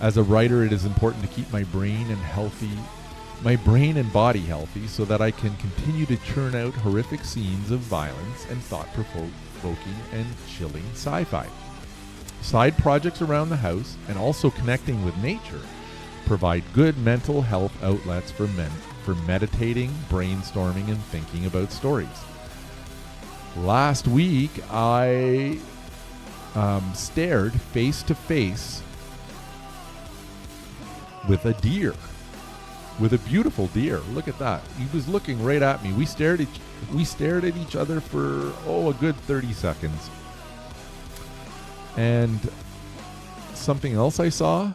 As a writer, it is important to keep my brain and body healthy so that I can continue to churn out horrific scenes of violence and thought-provoking and chilling sci-fi. Side projects around the house and also connecting with nature provide good mental health outlets for meditating, brainstorming, and thinking about stories. Last week, I stared face to face with a deer, with a beautiful deer. Look at that. He was looking right at me. We stared at each other for, a good 30 seconds. And something else I saw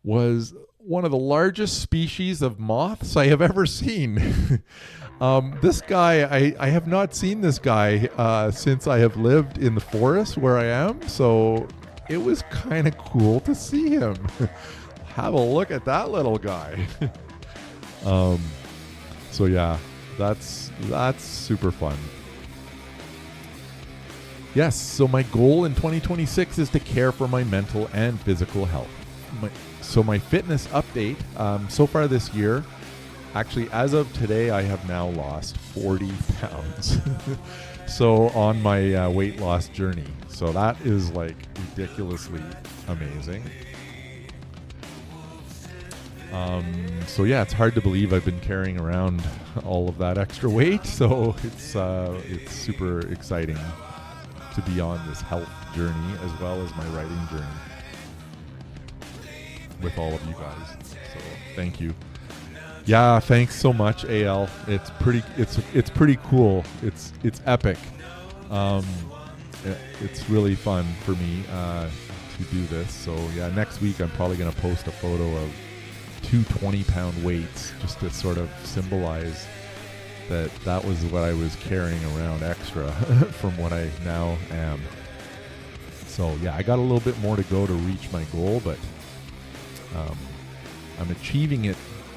was one of the largest species of moths I have ever seen. This guy, I have not seen this guy since I have lived in the forest where I am, so it was kind of cool to see him. Have a look at that little guy. So yeah, that's super fun. Yes, so my goal in 2026 is to care for my mental and physical health. My fitness update, so far this year, actually as of today, I have now lost 40 pounds. So on my weight loss journey. So that is like ridiculously amazing. So yeah, it's hard to believe I've been carrying around all of that extra weight. So it's super exciting to be on this health journey as well as my writing journey with all of you guys. So thank you. Yeah, thanks so much, AL. It's pretty cool. It's epic. It's really fun for me to do this. So yeah, next week I'm probably gonna post a photo of 2 20-pound weights just to sort of symbolize that was what I was carrying around extra from what I now am. So yeah, I got a little bit more to go to reach my goal, but I'm achieving it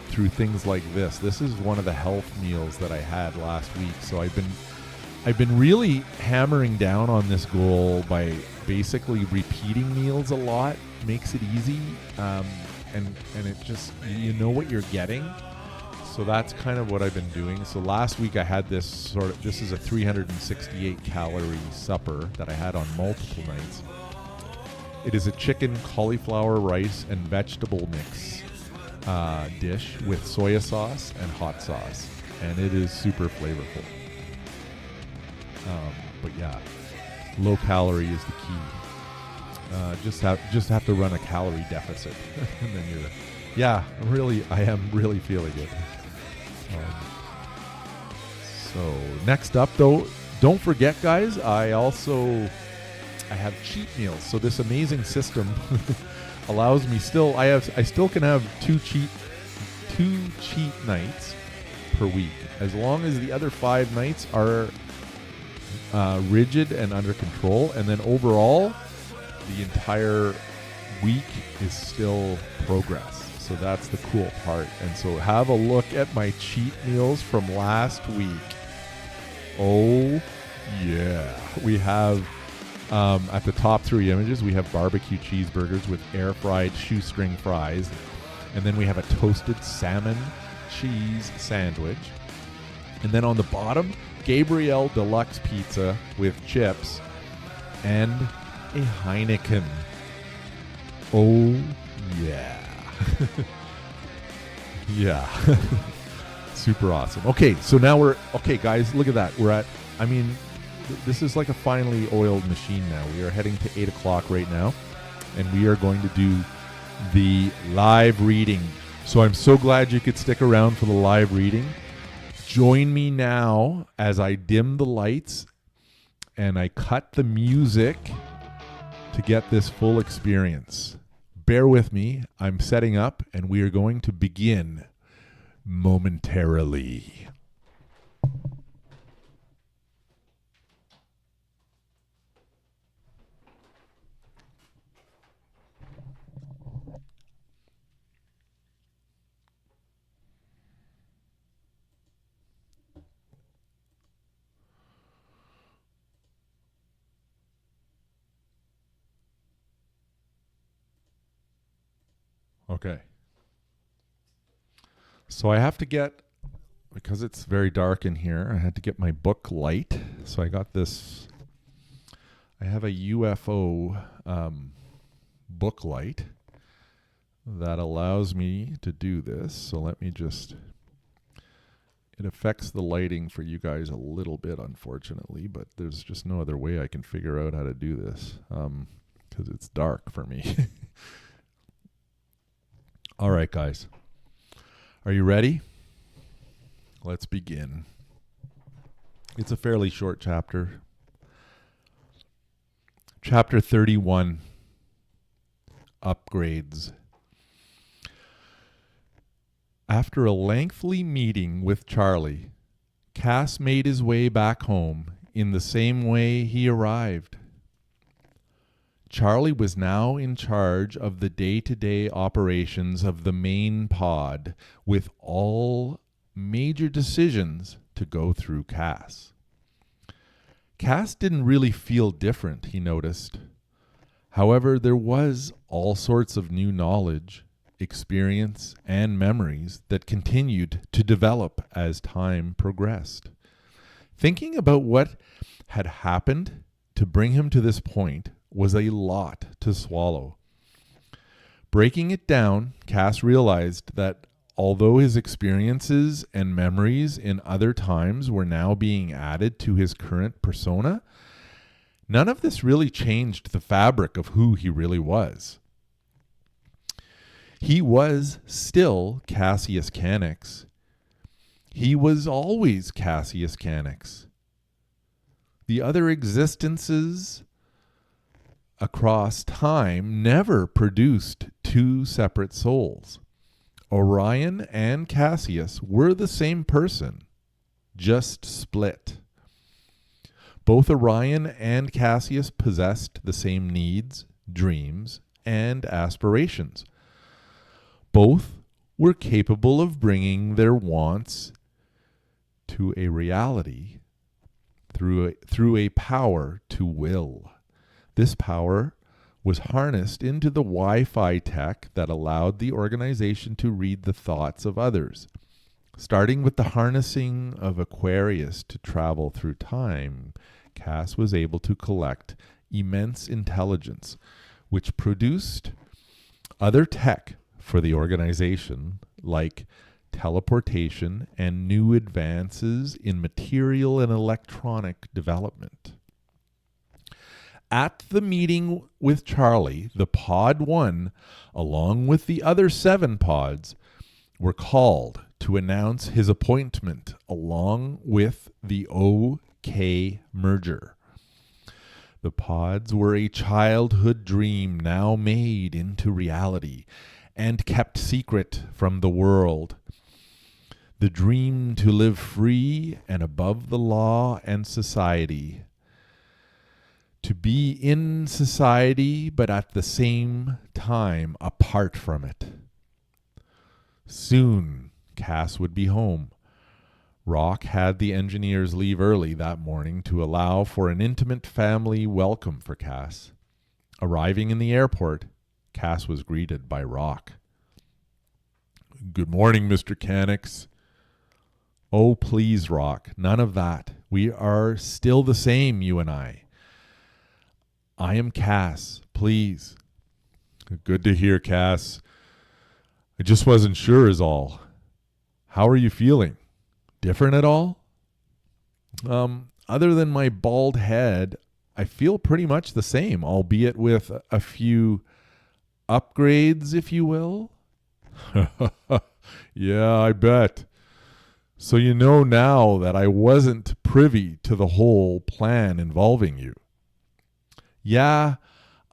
through things like this. This is one of the health meals that I had last week. So I've been really hammering down on this goal by basically repeating meals a lot. Makes it easy, and it just, you know what you're getting. So that's kind of what I've been doing. So last week I had this is a 368 calorie supper that I had on multiple nights. It is a chicken, cauliflower, rice, and vegetable mix dish with soya sauce and hot sauce, and it is super flavorful. But yeah, low calorie is the key. Just have to run a calorie deficit, and then I am really feeling it. So next up, though, don't forget, guys, I have cheat meals. So this amazing system allows me I still can have two cheat nights per week, as long as the other 5 nights are rigid and under control, and then overall the entire week is still progress. So that's the cool part. And so have a look at my cheat meals from last week. Oh yeah, we have at the top 3 images, we have barbecue cheeseburgers with air fried shoestring fries, and then we have a toasted salmon cheese sandwich, and then on the bottom, Gabrielle Deluxe pizza with chips and a Heineken. Oh yeah. Yeah. Super awesome. Okay, so now guys, look at that. This is like a finely oiled machine now. We are heading to 8 o'clock right now, and we are going to do the live reading So I'm so glad you could stick around for the live reading. Join me now as I dim the lights and I cut the music to get this full experience. Bear with me. I'm setting up and we are going to begin momentarily. Okay. So I have to get, because it's very dark in here, I had to get my book light. So I got this, I have a UFO book light that allows me to do this. So let me just, it affects the lighting for you guys a little bit, unfortunately, but there's just no other way I can figure out how to do this because it's dark for me. All right, guys. Are you ready? Let's begin. It's a fairly short chapter. Chapter 31, Upgrades. After a lengthy meeting with Charlie, Cass made his way back home in the same way he arrived. Charlie was now in charge of the day-to-day operations of the main pod, with all major decisions to go through Cass. Cass didn't really feel different, he noticed. However, there was all sorts of new knowledge, experience, and memories that continued to develop as time progressed. Thinking about what had happened to bring him to this point was a lot to swallow. Breaking it down, Cass realized that although his experiences and memories in other times were now being added to his current persona, none of this really changed the fabric of who he really was. He was still Cassius Cannix. He was always Cassius Cannix. The other existences across time never produced two separate souls. Orion and Cassius were the same person, just split. Both Orion and Cassius possessed the same needs, dreams, and aspirations. Both were capable of bringing their wants to a reality through a power to will. This power was harnessed into the Wi-Fi tech that allowed the organization to read the thoughts of others. Starting with the harnessing of Aquarius to travel through time, Cass was able to collect immense intelligence, which produced other tech for the organization, like teleportation and new advances in material and electronic development. At the meeting with Charlie, the Pod 1, along with the other 7 pods, were called to announce his appointment along with the OK merger. The pods were a childhood dream now made into reality and kept secret from the world. The dream to live free and above the law and society. To be in society, but at the same time apart from it. Soon, Cass would be home. Rock had the engineers leave early that morning to allow for an intimate family welcome for Cass. Arriving in the airport, Cass was greeted by Rock. "Good morning, Mr. Cannix." "Oh, please, Rock, none of that. We are still the same, you and I. I am Cass, please." "Good to hear, Cass. I just wasn't sure is all. How are you feeling? Different at all?" Other than my bald head, I feel pretty much the same, albeit with a few upgrades, if you will." Yeah, I bet. So you know now that I wasn't privy to the whole plan involving you. Yeah,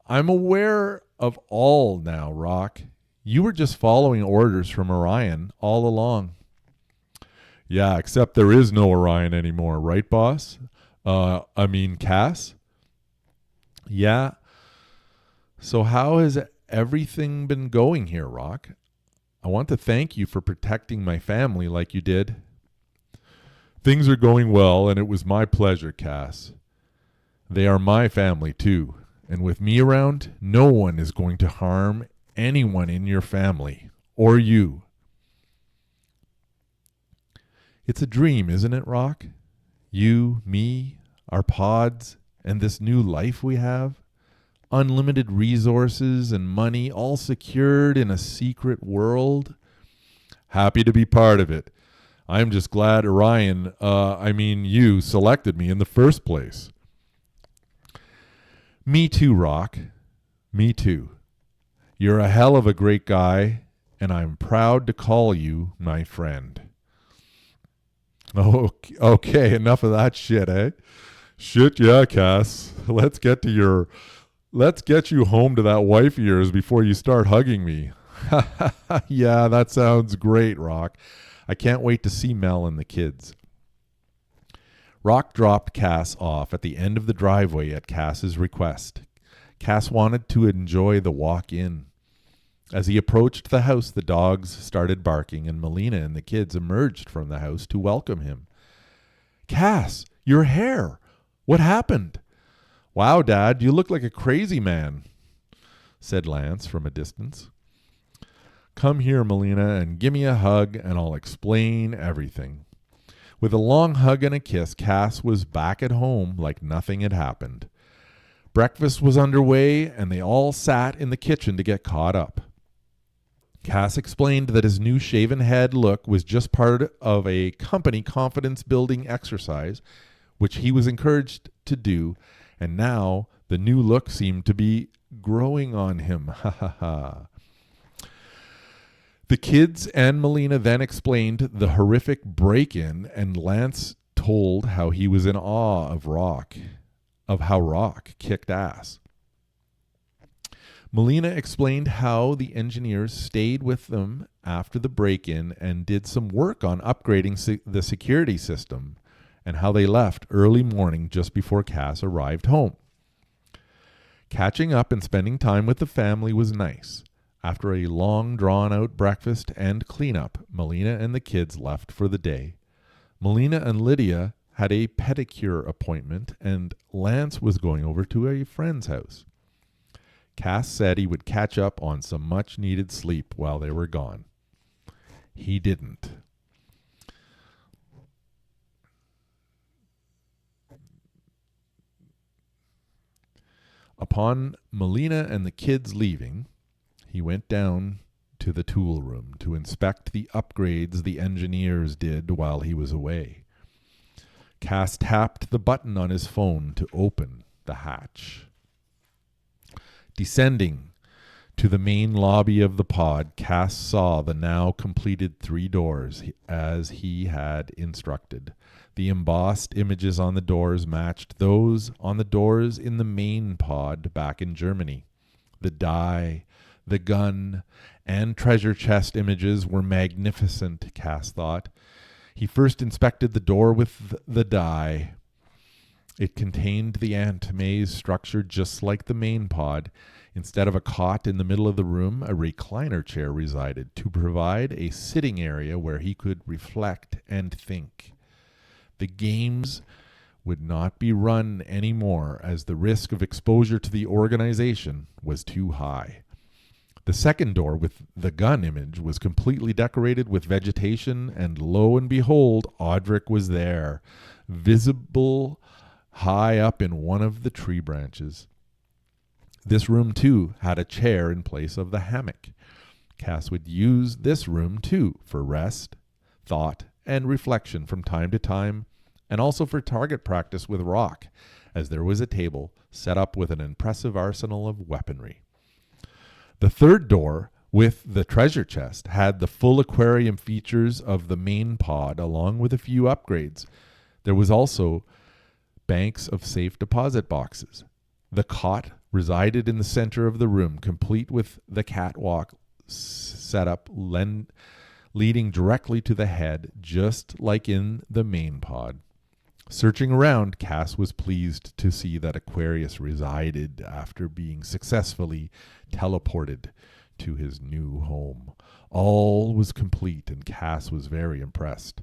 I'm aware of all now, Rock. You were just following orders from Orion all along. Yeah, except there is no Orion anymore, right, boss? I mean, Cass? Yeah. So, how has everything been going here, Rock? I want to thank you for protecting my family like you did. Things are going well, and it was my pleasure, Cass. They are my family, too. And with me around, no one is going to harm anyone in your family or you. It's a dream, isn't it, Rock? You, me, our pods, and this new life we have. Unlimited resources and money, all secured in a secret world. Happy to be part of it. I'm just glad you selected me in the first place. Me too, Rock. Me too. You're a hell of a great guy, and I'm proud to call you my friend. Okay, enough of that shit, eh? Shit, yeah, Cass. Let's get you home to that wife of yours before you start hugging me. Yeah, that sounds great, Rock. I can't wait to see Mel and the kids. Rock dropped Cass off at the end of the driveway at Cass's request. Cass wanted to enjoy the walk in. As he approached the house, the dogs started barking, and Melina and the kids emerged from the house to welcome him. Cass, your hair! What happened? Wow, Dad, you look like a crazy man, said Lance from a distance. Come here, Melina, and give me a hug, and I'll explain everything. With a long hug and a kiss, Cass was back at home like nothing had happened. Breakfast was underway, and they all sat in the kitchen to get caught up. Cass explained that his new shaven head look was just part of a company confidence-building exercise, which he was encouraged to do, and now the new look seemed to be growing on him. Ha ha ha. The kids and Melina then explained the horrific break-in, and Lance told how he was in awe of how Rock kicked ass. Melina explained how the engineers stayed with them after the break-in and did some work on upgrading the security system, and how they left early morning just before Cass arrived home. Catching up and spending time with the family was nice. After a long, drawn-out breakfast and cleanup, Melina and the kids left for the day. Melina and Lydia had a pedicure appointment, and Lance was going over to a friend's house. Cass said he would catch up on some much-needed sleep while they were gone. He didn't. Upon Melina and the kids leaving, he went down to the tool room to inspect the upgrades the engineers did while he was away. Cass tapped the button on his phone to open the hatch. Descending to the main lobby of the pod, Cass saw the now completed 3 doors as he had instructed. The embossed images on the doors matched those on the doors in the main pod back in Germany. The die, the gun, and treasure chest images were magnificent, Cass thought. He first inspected the door with the die. It contained the Aunt May's structure just like the main pod. Instead of a cot in the middle of the room, a recliner chair resided to provide a sitting area where he could reflect and think. The games would not be run anymore as the risk of exposure to the organization was too high. The second door with the gun image was completely decorated with vegetation, and lo and behold, Audric was there, visible high up in one of the tree branches. This room, too, had a chair in place of the hammock. Cass would use this room, too, for rest, thought, and reflection from time to time, and also for target practice with Rock, as there was a table set up with an impressive arsenal of weaponry. The third door with the treasure chest, had the full aquarium features of the main pod, along with a few upgrades. There was also banks of safe deposit boxes. The cot resided in the center of the room, complete with the catwalk setup leading directly to the head, just like in the main pod. Searching around, Cass was pleased to see that Aquarius resided after being successfully teleported to his new home. All was complete, and Cass was very impressed.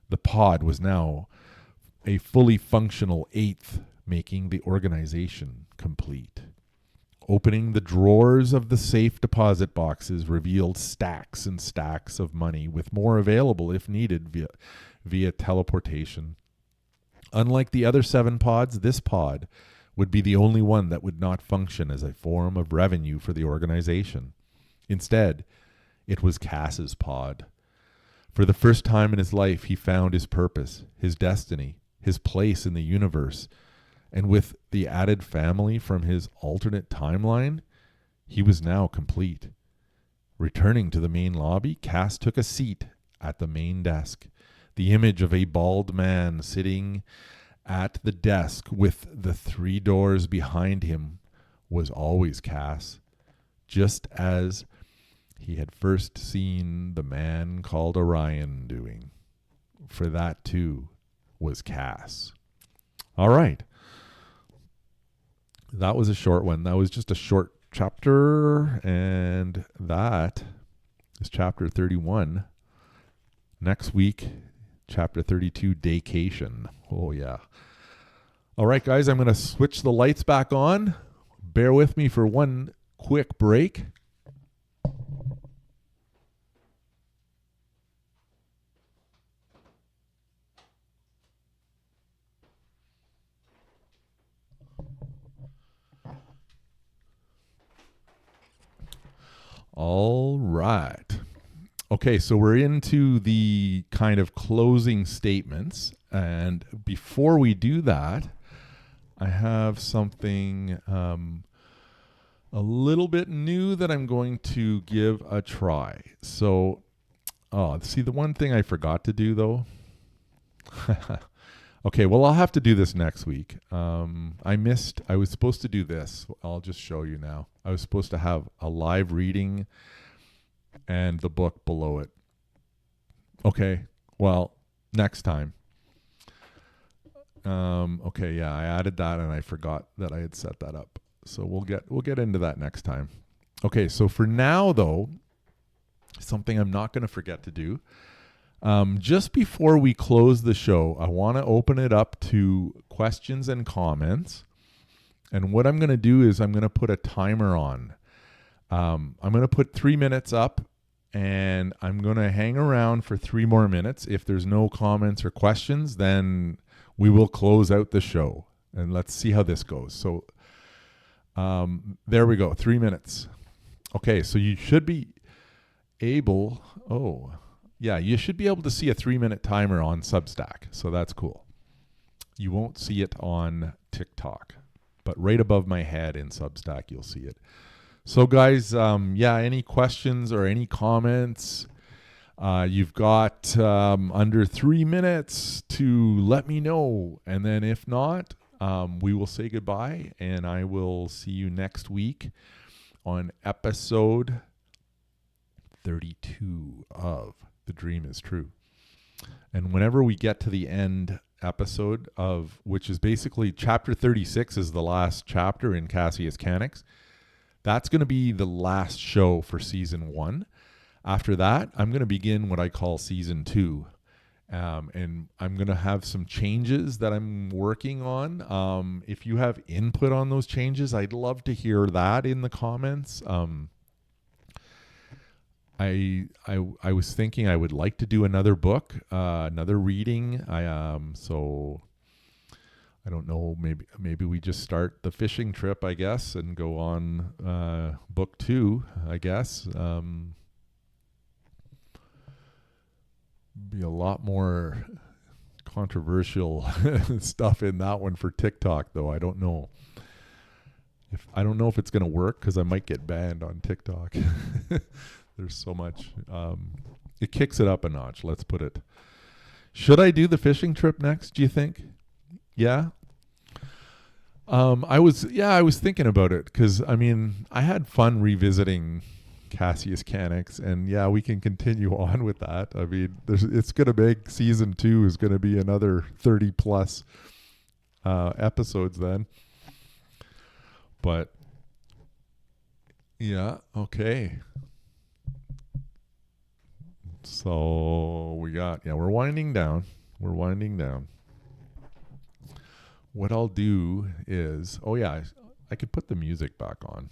The pod was now a fully functional eighth, making the organization complete. Opening the drawers of the safe deposit boxes revealed stacks and stacks of money, with more available if needed via teleportation. Unlike the other 7 pods, this pod would be the only one that would not function as a form of revenue for the organization. Instead, it was Cass's pod. For the first time in his life, he found his purpose, his destiny, his place in the universe. And with the added family from his alternate timeline, he was now complete. Returning to the main lobby, Cass took a seat at the main desk. The image of a bald man sitting at the desk with the 3 doors behind him was always Cass, just as he had first seen the man called Orion doing. For that too was Cass. All right. That was a short one. That was just a short chapter, and that is chapter 31. Next week, chapter 32, Daycation. Oh, yeah. All right, guys, I'm going to switch the lights back on. Bear with me for one quick break. All right. Okay, so we're into the kind of closing statements. And before we do that, I have something a little bit new that I'm going to give a try. So, see, the one thing I forgot to do, though. Okay, well, I'll have to do this next week. I was supposed to do this. I'll just show you now. I was supposed to have a live reading and the book below it. Okay, well, next time. Okay, yeah, I added that and I forgot that I had set that up. So we'll get into that next time. Okay, so for now, though, something I'm not going to forget to do. Just before we close the show, I want to open it up to questions and comments. And what I'm going to do is I'm going to put a timer on. I'm going to put 3 minutes up, and I'm going to hang around for 3 more minutes. If there's no comments or questions, then we will close out the show. And let's see how this goes. So there we go, 3 minutes. Okay, so you should be able... you should be able to see a 3-minute timer on Substack. So that's cool. You won't see it on TikTok, but right above my head in Substack, you'll see it. So guys, any questions or any comments? You've got under 3 minutes to let me know. And then if not, we will say goodbye, and I will see you next week on episode 32 of The Dream is True. And whenever we get to the end episode of, which is basically chapter 36 is the last chapter in Cassius Canix, that's going to be the last show for season 1. After that, I'm going to begin what I call season 2. And I'm going to have some changes that I'm working on. If you have input on those changes, I'd love to hear that in the comments. I was thinking I would like to do another book, another reading. So I don't know. Maybe we just start the fishing trip, I guess, and go on book 2, I guess. Be a lot more controversial stuff in that one for TikTok, though. I don't know I don't know if it's going to work because I might get banned on TikTok. There's so much. It kicks it up a notch, let's put it. Should I do the fishing trip next, do you think? Yeah? I was thinking about it because, I mean, I had fun revisiting Cassius Canix, and yeah, we can continue on with that. I mean, it's going to make season 2 is going to be another 30 plus episodes then. But yeah, okay. So we're winding down. What I'll do is, I could put the music back on.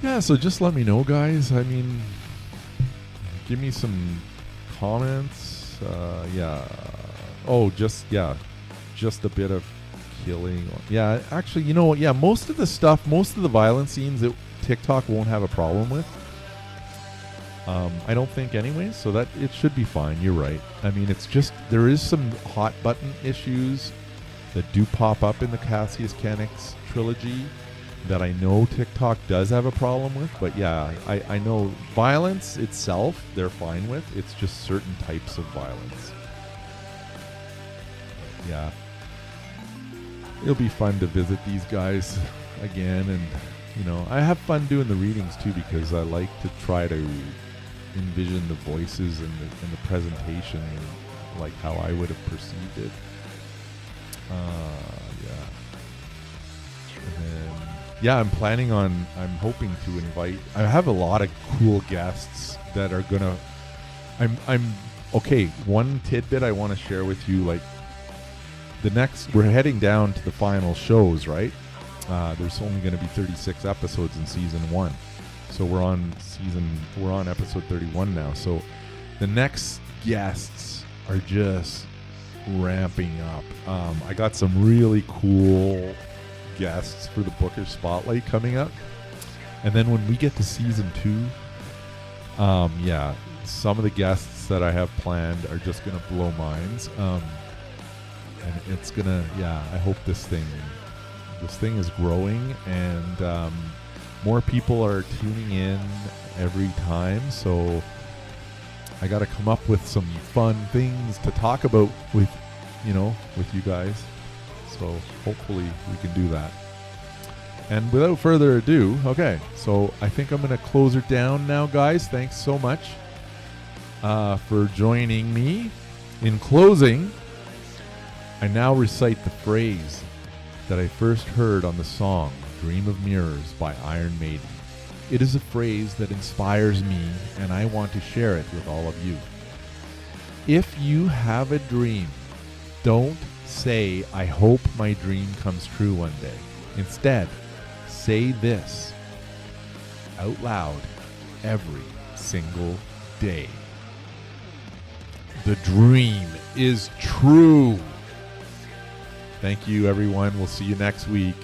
Yeah, so just let me know, guys. I mean, give me some comments. Just a bit of killing. Yeah, actually, you know what? Yeah, most of the violent scenes that TikTok won't have a problem with. I don't think anyways, so that it should be fine. You're right. I mean, it's just there is some hot button issues that do pop up in the Cassius Canix trilogy that I know TikTok does have a problem with. But yeah, I know violence itself they're fine with. It's just certain types of violence. Yeah. It'll be fun to visit these guys again, and you know, I have fun doing the readings too because I like to try to envision the voices and the presentation like how I would have perceived it. I'm hoping to invite, I have a lot of cool guests that are gonna, one tidbit I want to share with you, like we're heading down to the final shows, right? There's only going to be 36 episodes in season 1. So we're on episode 31 now. So the next guests are just ramping up. I got some really cool guests for the Bookish Spotlight coming up. And then when we get to season 2, some of the guests that I have planned are just going to blow minds. And it's going to, I hope this thing is growing, and more people are tuning in every time, so I got to come up with some fun things to talk about with you guys. So hopefully we can do that. And without further ado, so I think I'm going to close it down now, guys. Thanks so much for joining me. In closing, I now recite the phrase that I first heard on the song Dream of Mirrors by Iron Maiden. It is a phrase that inspires me, and I want to share it with all of you. If you have a dream, don't say, I hope my dream comes true one day. Instead, say this out loud every single day. The dream is true. Thank you, everyone. We'll see you next week.